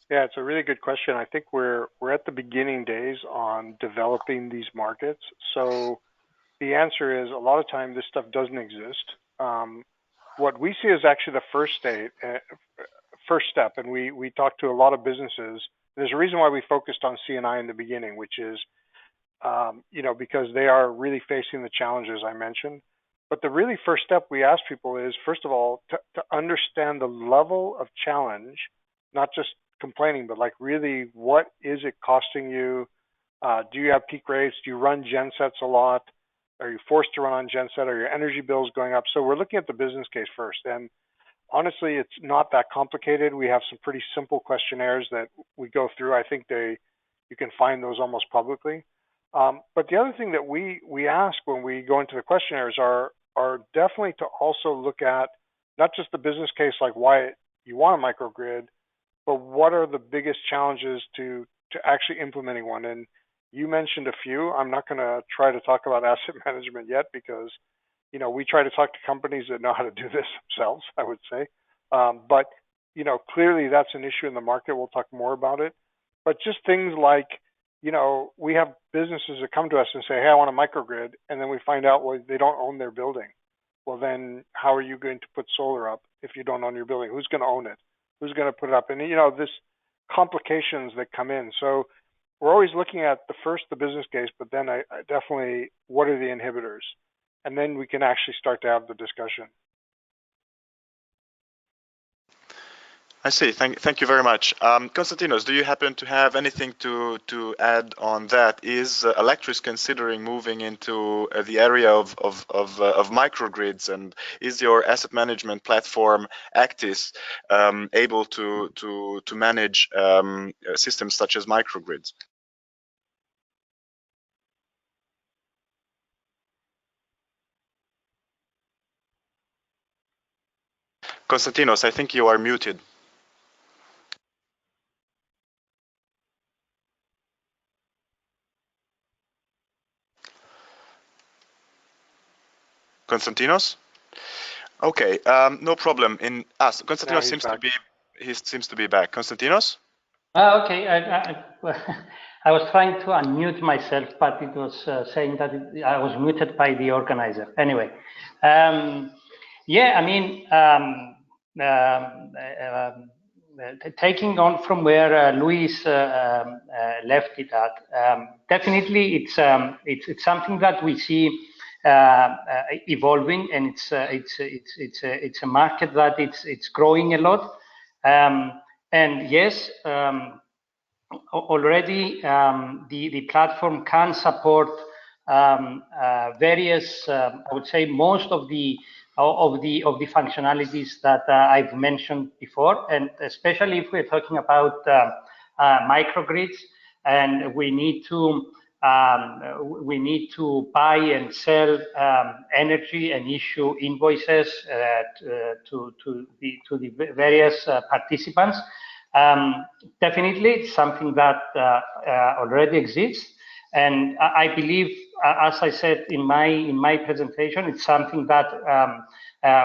Speaker 2: Yeah, it's a really good question. I think we're at the beginning days on developing these markets. So the answer is, a lot of time this stuff doesn't exist. What we see is actually the first step, and we talked to a lot of businesses. There's a reason why we focused on C&I in the beginning, which is because they are really facing the challenges I mentioned. But the really first step we ask people is, first of all, to understand the level of challenge, not just complaining, but like really, what is it costing you? Do you have peak rates? Do you run gensets a lot? Are you forced to run on genset? Are your energy bills going up? So we're looking at the business case first. And honestly, it's not that complicated. We have some pretty simple questionnaires that we go through. I think you can find those almost publicly. But the other thing that we ask when we go into the questionnaires are definitely to also look at not just the business case, like why you want a microgrid, but what are the biggest challenges to actually implementing one. And you mentioned a few. I'm not going to try to talk about asset management yet, because we try to talk to companies that know how to do this themselves, I would say. But clearly that's an issue in the market. We'll talk more about it. But just things like, we have businesses that come to us and say, hey, I want a microgrid, and then we find out, well, they don't own their building. Well, then how are you going to put solar up if you don't own your building? Who's going to own it? Who's going to put it up? And this complications that come in. So we're always looking at the business case, but then I definitely, what are the inhibitors? And then we can actually start to have the discussion.
Speaker 1: I see. Thank you very much. Constantinos, do you happen to have anything to add on that? Is Alectris considering moving into the area of microgrids, and is your asset management platform Actis able to manage systems such as microgrids? Constantinos, I think you are muted. Constantinos? Okay, no problem. Constantinos seems to be back. Constantinos?
Speaker 4: Okay. I was trying to unmute myself, but it was saying that I was muted by the organizer. Anyway, yeah, I mean, taking on from where Luis left it at, definitely it's something that we see evolving, and it's a market that it's growing a lot. And yes, already the platform can support various, I would say, most of the functionalities that I've mentioned before, and especially if we're talking about microgrids, and we need to buy and sell energy and issue invoices to the various participants. Definitely, it's something that already exists, and I believe, as I said in my presentation, it's something that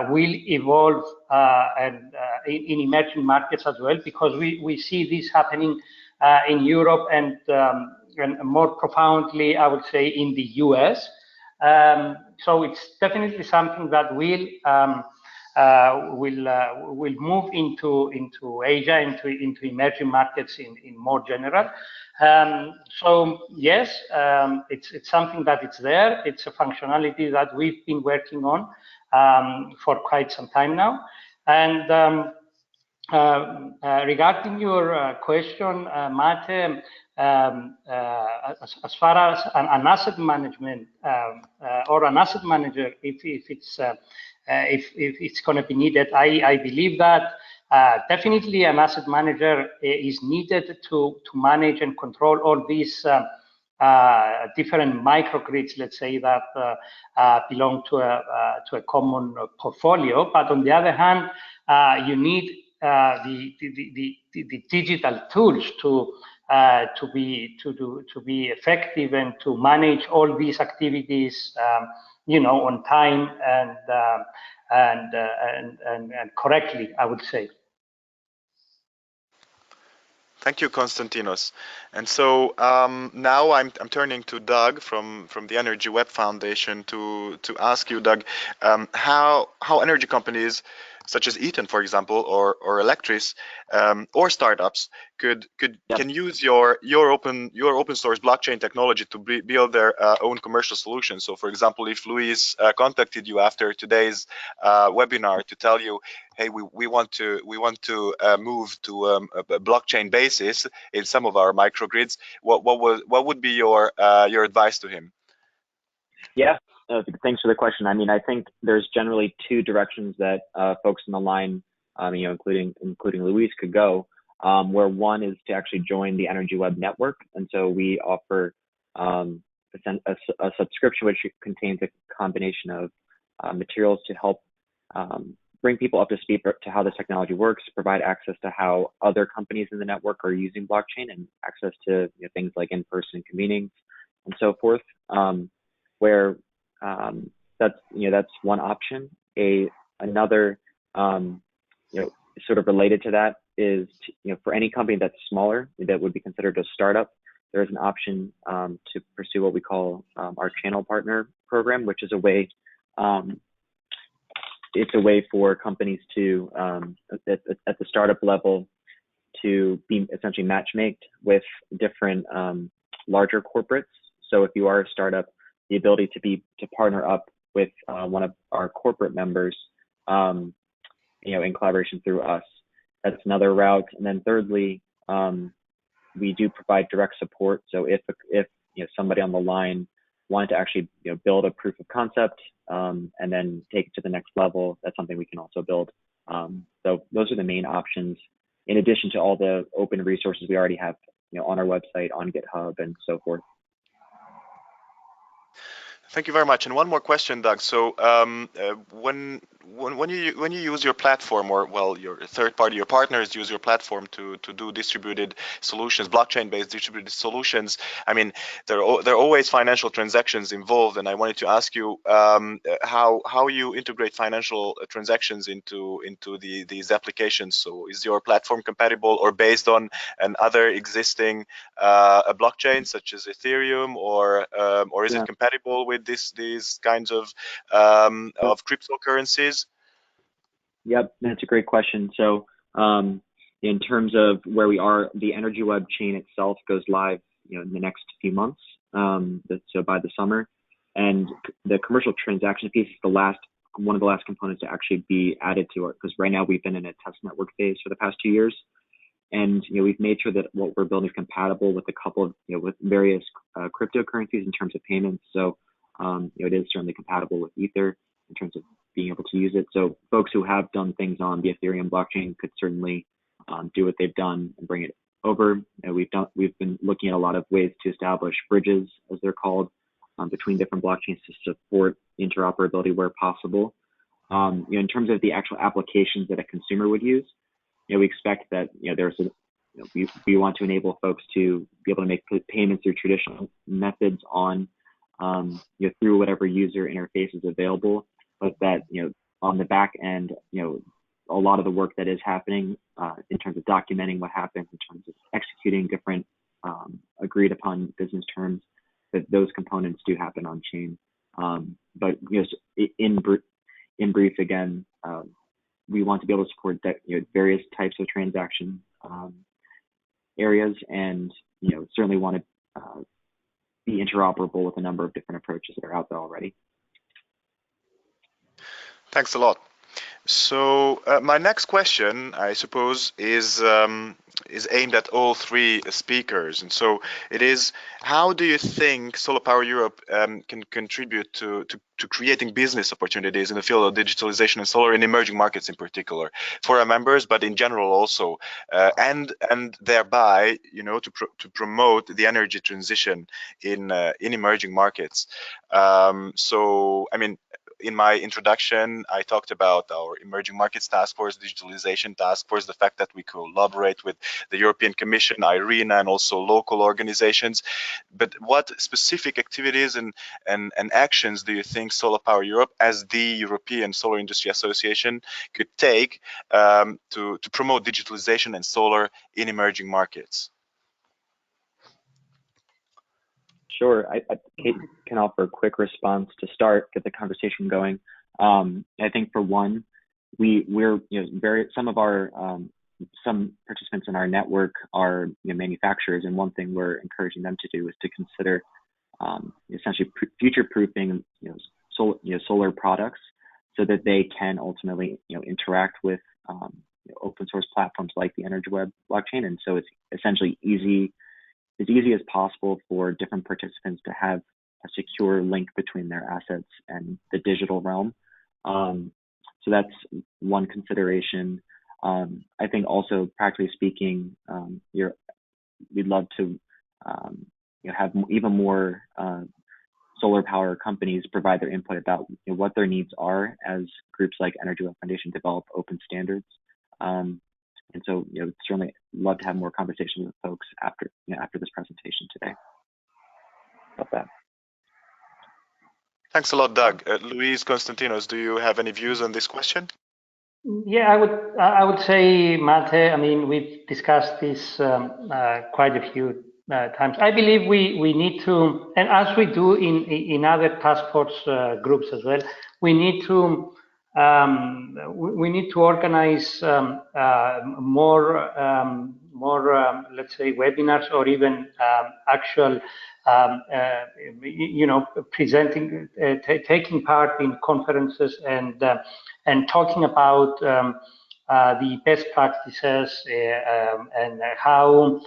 Speaker 4: will evolve in emerging markets as well, because we see this happening in Europe and more profoundly, I would say, in the US. So it's definitely something that will move into Asia, into emerging markets in more general. So yes, it's something that it's there. It's a functionality that we've been working on for quite some time now. And regarding your question, Máté, as far as an asset management or an asset manager, if it's going to be needed, I believe that definitely an asset manager is needed to manage and control all these different microgrids, let's say, that belong to a common portfolio. But on the other hand, you need the digital tools to be effective and to manage all these activities, on time and correctly, I would say.
Speaker 1: Thank you, Constantinos. And so now I'm turning to Doug from the Energy Web Foundation to ask you, Doug, how energy companies such as Eaton, for example, or Alectris, or startups can use your open source blockchain technology to build their own commercial solutions. So, for example, if Luis contacted you after today's webinar to tell you, hey, we want to move to a blockchain basis in some of our microgrids, what would be your advice to him?
Speaker 3: Yeah. Thanks for the question. I mean, I think there's generally two directions that folks on the line, including Luis, could go. Where one is to actually join the Energy Web network, and so we offer a subscription which contains a combination of materials to help bring people up to speed to how the technology works, provide access to how other companies in the network are using blockchain, and access to things like in-person convenings and so forth. Where that's one option. Another sort of related to that is, for any company that's smaller that would be considered a startup, there is an option to pursue what we call our channel partner program, which is a way, it's a way for companies to, at the startup level, to be essentially matchmaked with different larger corporates. So if you are a startup, the ability to partner up with one of our corporate members, in collaboration through us, that's another route. And then thirdly, we do provide direct support. So if somebody on the line wanted to actually build a proof of concept and then take it to the next level, that's something we can also build. So those are the main options, in addition to all the open resources we already have on our website, on GitHub, and so forth.
Speaker 1: Thank you very much. And one more question, Doug. So when you use your platform, or your third party, your partners use your platform to do distributed solutions, blockchain-based distributed solutions, I mean, there are always financial transactions involved. And I wanted to ask you how you integrate financial transactions into these applications. So is your platform compatible or based on another existing a blockchain such as Ethereum, or is it compatible with these kinds of cryptocurrencies?
Speaker 3: Yep, that's a great question. So in terms of where we are, the Energy Web chain itself goes live in the next few months, so by the summer. And the commercial transaction piece is one of the last components to actually be added to it, because right now we've been in a test network phase for the past 2 years. And we've made sure that what we're building is compatible with a couple of with various cryptocurrencies in terms of payments. So it is certainly compatible with Ether in terms of being able to use it. So folks who have done things on the Ethereum blockchain could certainly do what they've done and bring it over. We've been looking at a lot of ways to establish bridges, as they're called, between different blockchains to support interoperability where possible. In terms of the actual applications that a consumer would use, we expect that we want to enable folks to be able to make payments through traditional methods on through whatever user interface is available, but that on the back end, a lot of the work that is happening in terms of documenting what happens, in terms of executing different agreed upon business terms, that those components do happen on chain. But in brief, again, we want to be able to support various types of transaction areas, and certainly want to be interoperable with a number of different approaches that are out there already.
Speaker 1: Thanks a lot. So my next question, I suppose, is aimed at all three speakers, and so it is: how do you think SolarPower Europe can contribute to creating business opportunities in the field of digitalization and solar in emerging markets in particular for our members, but in general also, and thereby to promote the energy transition in emerging markets? So I mean, in my introduction, I talked about our Emerging Markets Task Force, Digitalisation Task Force, the fact that we collaborate with the European Commission, IRENA, and also local organizations. But what specific activities and actions do you think SolarPower Europe, as the European Solar Industry Association, could take to promote digitalization and solar in emerging markets?
Speaker 3: Sure, I can offer a quick response to start, get the conversation going. I think for one, we're some participants in our network are manufacturers, and one thing we're encouraging them to do is to consider essentially future-proofing solar products, so that they can ultimately interact with open source platforms like the Energy Web blockchain. And so it's essentially as easy as possible for different participants to have a secure link between their assets and the digital realm. So that's one consideration. I think also, practically speaking, we'd love to have even more solar power companies provide their input about what their needs are, as groups like Energy Web Foundation develop open standards. And so, certainly love to have more conversations with folks after this presentation today about that.
Speaker 1: Thanks a lot, Doug. Luis, Constantinos, do you have any views on this question?
Speaker 4: Yeah, I would say, Máté, I mean, we've discussed this quite a few times. I believe we need to, and as we do in other task force groups as well, we need to organize more, let's say, webinars or even actual, presenting, taking part in conferences and talking about the best practices and how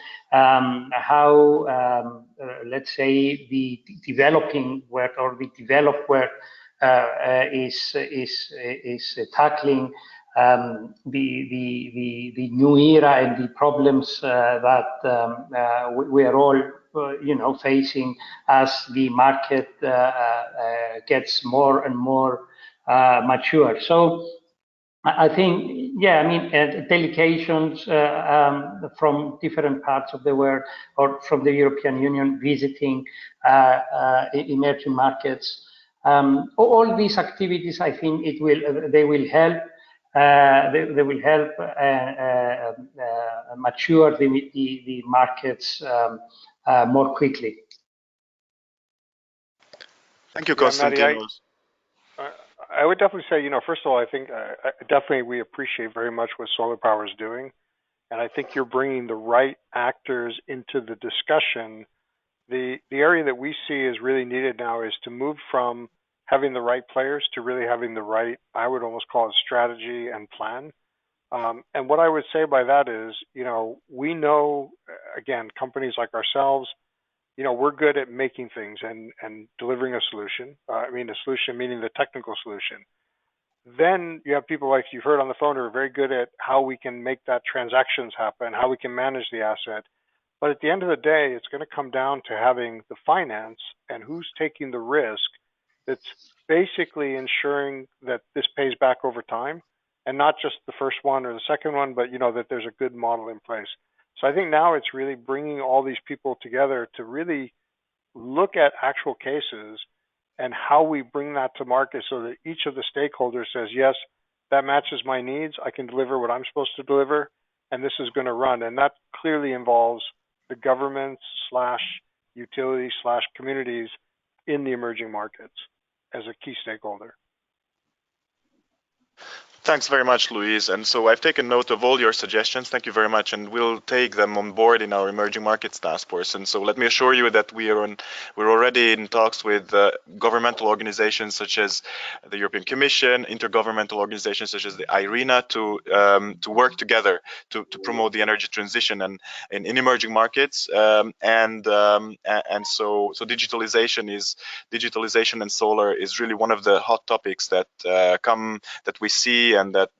Speaker 4: let's say the developing work or the developed work is tackling the new era and the problems that we are all facing as the market gets more and more mature. So I think, yeah, I mean, delegations from different parts of the world or from the European Union visiting emerging markets. All these activities, I think, they will help. They will help mature the markets more quickly.
Speaker 1: Thank you,
Speaker 2: Yeah, Máté,
Speaker 1: Constantinos.
Speaker 2: I would definitely say, first of all, I think definitely we appreciate very much what SolarPower is doing. And I think you're bringing the right actors into the discussion. The area that we see is really needed now is to move from having the right players to really having the right, I would almost call it, strategy and plan. And what I would say by that is, we know, again, companies like ourselves, we're good at making things and delivering a solution. I mean, a solution meaning the technical solution. Then you have people like you've heard on the phone who are very good at how we can make that transactions happen, how we can manage the asset. But at the end of the day, it's going to come down to having the finance and who's taking the risk that's basically ensuring that this pays back over time and not just the first one or the second one, but that there's a good model in place. So I think now it's really bringing all these people together to really look at actual cases and how we bring that to market so that each of the stakeholders says, yes, that matches my needs. I can deliver what I'm supposed to deliver, and this is going to run. And that clearly involves the governments / utilities / communities in the emerging markets as a key stakeholder.
Speaker 1: Thanks very much, Luis. And so I've taken note of all your suggestions. Thank you very much. And we'll take them on board in our emerging markets task force. And so let me assure you that we're already in talks with governmental organizations such as the European Commission, intergovernmental organizations such as the IRENA to work together to promote the energy transition and in emerging markets. And so digitalization and solar is really one of the hot topics that we see, and that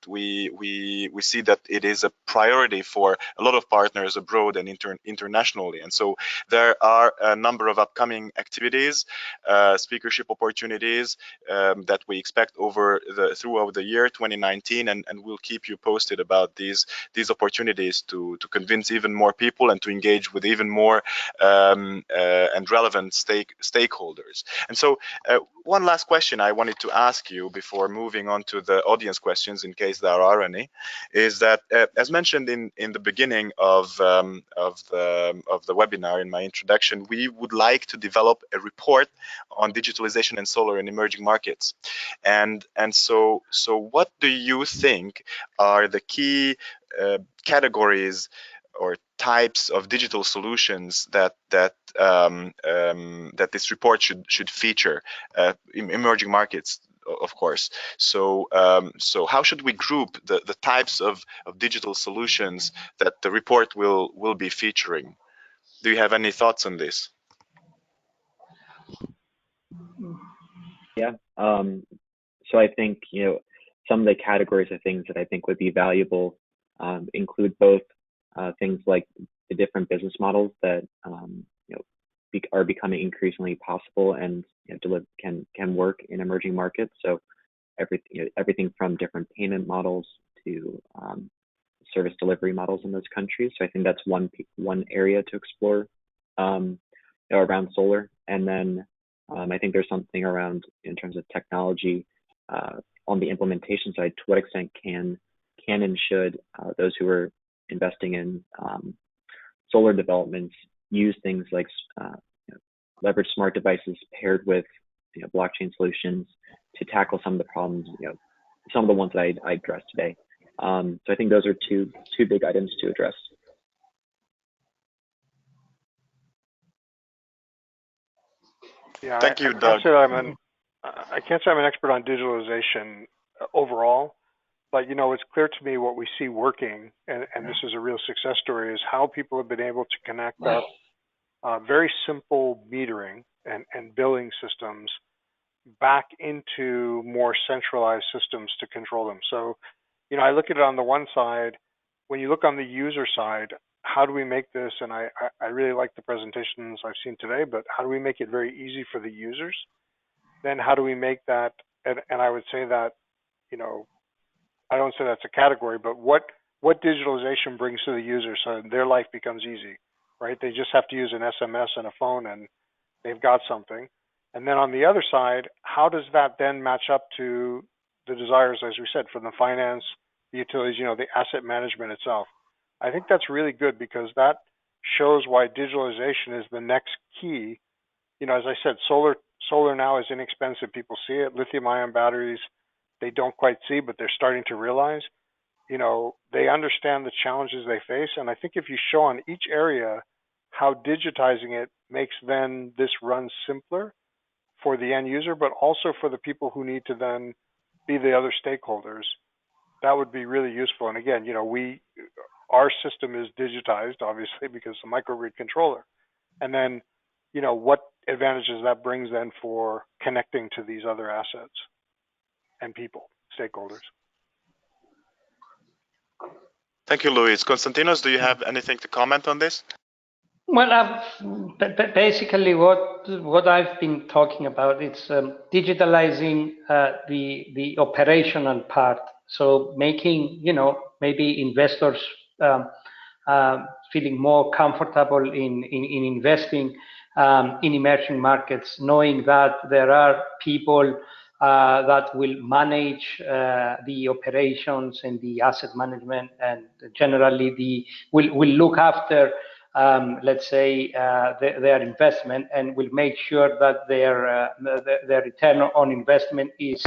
Speaker 1: we see that it is a priority for a lot of partners abroad and internationally. And so there are a number of upcoming activities, speakership opportunities that we expect throughout the year 2019, and we'll keep you posted about these opportunities to convince even more people and to engage with even more and relevant stakeholders. And so one last question I wanted to ask you before moving on to the audience questions, in case there are any, is that as mentioned in the beginning of the webinar, in my introduction, we would like to develop a report on digitalization and solar in emerging markets. And so what do you think are the key categories or types of digital solutions that this report should feature in emerging markets, of course? So how should we group the types of digital solutions that the report will be featuring? Do you have any thoughts on this?
Speaker 3: Yeah. So I think some of the categories of things that I think would be valuable include both things like the different business models that are becoming increasingly possible and can work in emerging markets. So everything from different payment models to service delivery models in those countries. So I think that's one area to explore around solar. And then I think there's something around, in terms of technology, on the implementation side, to what extent can and should those who are investing in solar developments use things like leverage smart devices paired with blockchain solutions to tackle some of the problems, some of the ones that I addressed today. So I think those are two big items to address.
Speaker 2: Yeah,
Speaker 1: Thank you,
Speaker 2: I
Speaker 1: Doug.
Speaker 2: can't say I'm an expert on digitalization overall, but it's clear to me what we see working, and this is a real success story, is how people have been able to connect up very simple metering and billing systems back into more centralized systems to control them. So, I look at it on the one side. When you look on the user side, how do we make this? And I really like the presentations I've seen today, but how do we make it very easy for the users? Then how do we make that, and I would say that, I don't say that's a category, but what digitalization brings to the user so their life becomes easy, right? They just have to use an SMS and a phone and they've got something. And then on the other side, how does that then match up to the desires, as we said, from the finance, the utilities, the asset management itself? I think that's really good because that shows why digitalization is the next key. As I said, solar now is inexpensive. People see it. Lithium-ion batteries, they don't quite see, but they're starting to realize. They understand the challenges they face. And I think if you show on each area how digitizing it makes then this run simpler for the end user, but also for the people who need to then be the other stakeholders, that would be really useful. And again, our system is digitized, obviously, because it's a microgrid controller. And then, what advantages that brings then for connecting to these other assets and people, stakeholders.
Speaker 1: Thank you, Luis. Konstantinos, do you have anything to comment on this?
Speaker 4: Well, basically what I've been talking about, it's digitalizing the operational part. So making, maybe investors feeling more comfortable in investing in emerging markets, knowing that there are people that will manage the operations and the asset management, and generally will look after, let's say, their investment, and will make sure that their return on investment is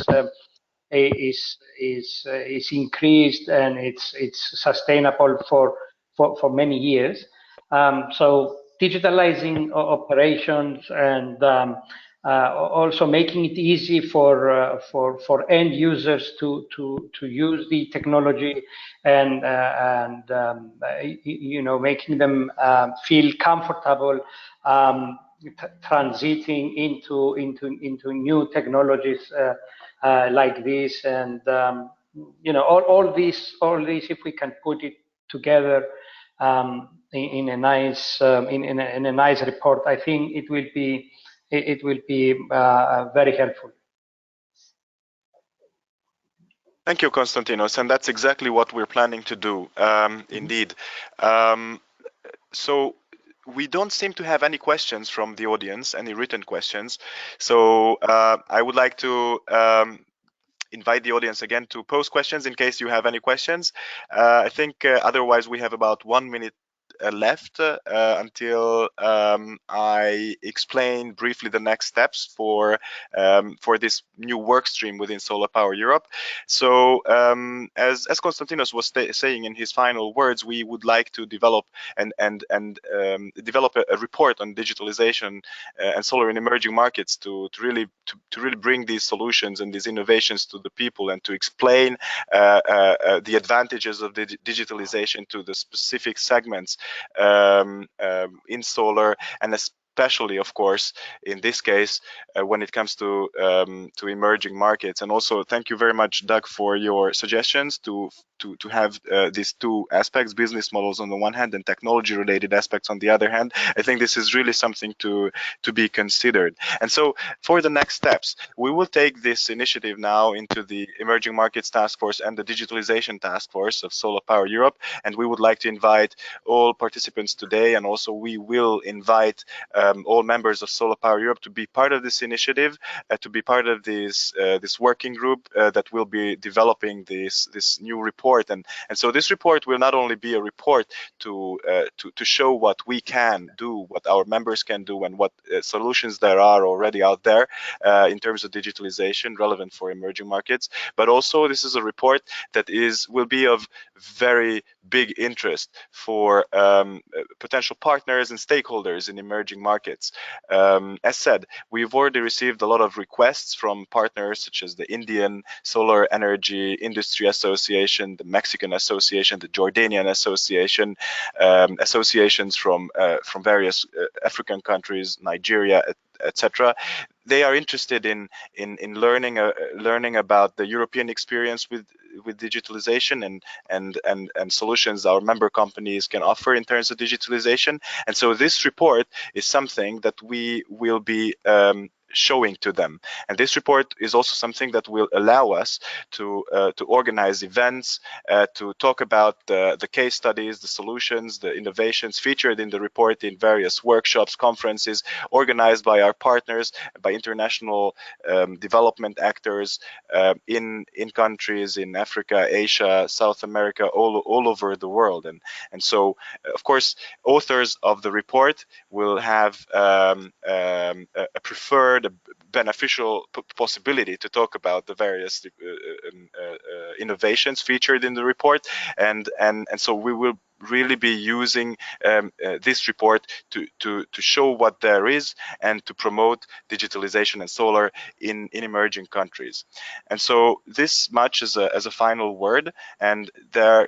Speaker 4: increased and it's sustainable for many years. So digitalizing operations and also making it easy for end users to use the technology, and making them feel comfortable transiting into new technologies like this, and all these, if we can put it together in a nice report, I think it will be very helpful.
Speaker 1: Thank you, Konstantinos, and that's exactly what we're planning to do, indeed. So we don't seem to have any questions from the audience, any written questions. So I would like to invite the audience again to post questions in case you have any questions. I think otherwise we have about 1 minute left until I explain briefly the next steps for this new work stream within SolarPower Europe. So as Konstantinos was saying in his final words, we would like to develop and develop a report on digitalization and solar in emerging markets to really bring these solutions and these innovations to the people, and to explain the advantages of digitalization to the specific segments in solar, and especially, of course, in this case, when it comes to emerging markets. And also, thank you very much, Doug, for your suggestions to have these two aspects, business models on the one hand and technology-related aspects on the other hand. I think this is really something to be considered. And so, for the next steps, we will take this initiative now into the Emerging Markets Task Force and the Digitalization Task Force of SolarPower Europe, and we would like to invite all participants today, and also we will invite all members of SolarPower Europe to be part of this initiative, to be part of this working group that will be developing this new report. And so this report will not only be a report to show what we can do, what our members can do, and what solutions there are already out there in terms of digitalization relevant for emerging markets, but also this is a report that will be of very big interest for potential partners and stakeholders in emerging markets. As said, we've already received a lot of requests from partners such as the Indian Solar Energy Industry Association, the Mexican Association, the Jordanian Association, associations from various African countries, Nigeria, etc. They are interested in learning about the European experience with digitalization and solutions our member companies can offer in terms of digitalization. And so this report is something that we will be showing to them, and this report is also something that will allow us to organize events, to talk about the case studies, the solutions, the innovations featured in the report in various workshops, conferences organized by our partners, by international development actors in countries in Africa, Asia, South America, all over the world. And so of course authors of the report will have a preferred, a beneficial possibility to talk about the various innovations featured in the report, and so we will really be using this report to show what there is and to promote digitalization and solar in emerging countries. And so this much as a final word, and there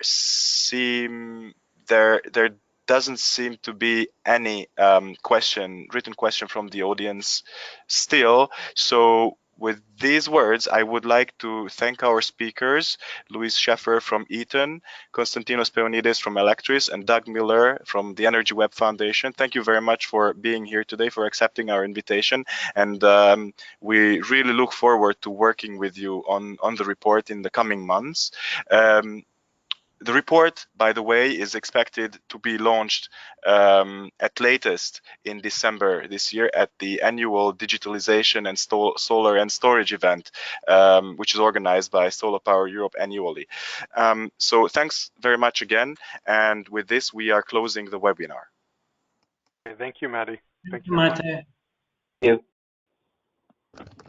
Speaker 1: doesn't seem to be any written question from the audience still. So with these words, I would like to thank our speakers, Luis Shaffer from Eaton, Constantinos Peonides from Alectris, and Doug Miller from the Energy Web Foundation. Thank you very much for being here today, for accepting our invitation. And we really look forward to working with you on the report in the coming months. The report, by the way, is expected to be launched at latest in December this year at the annual Digitalisation and Solar and Storage event, which is organized by SolarPower Europe annually. So thanks very much again. And with this, we are closing the webinar.
Speaker 2: Okay, thank you, Máté.
Speaker 4: Thank you, Máté.
Speaker 3: Thank you.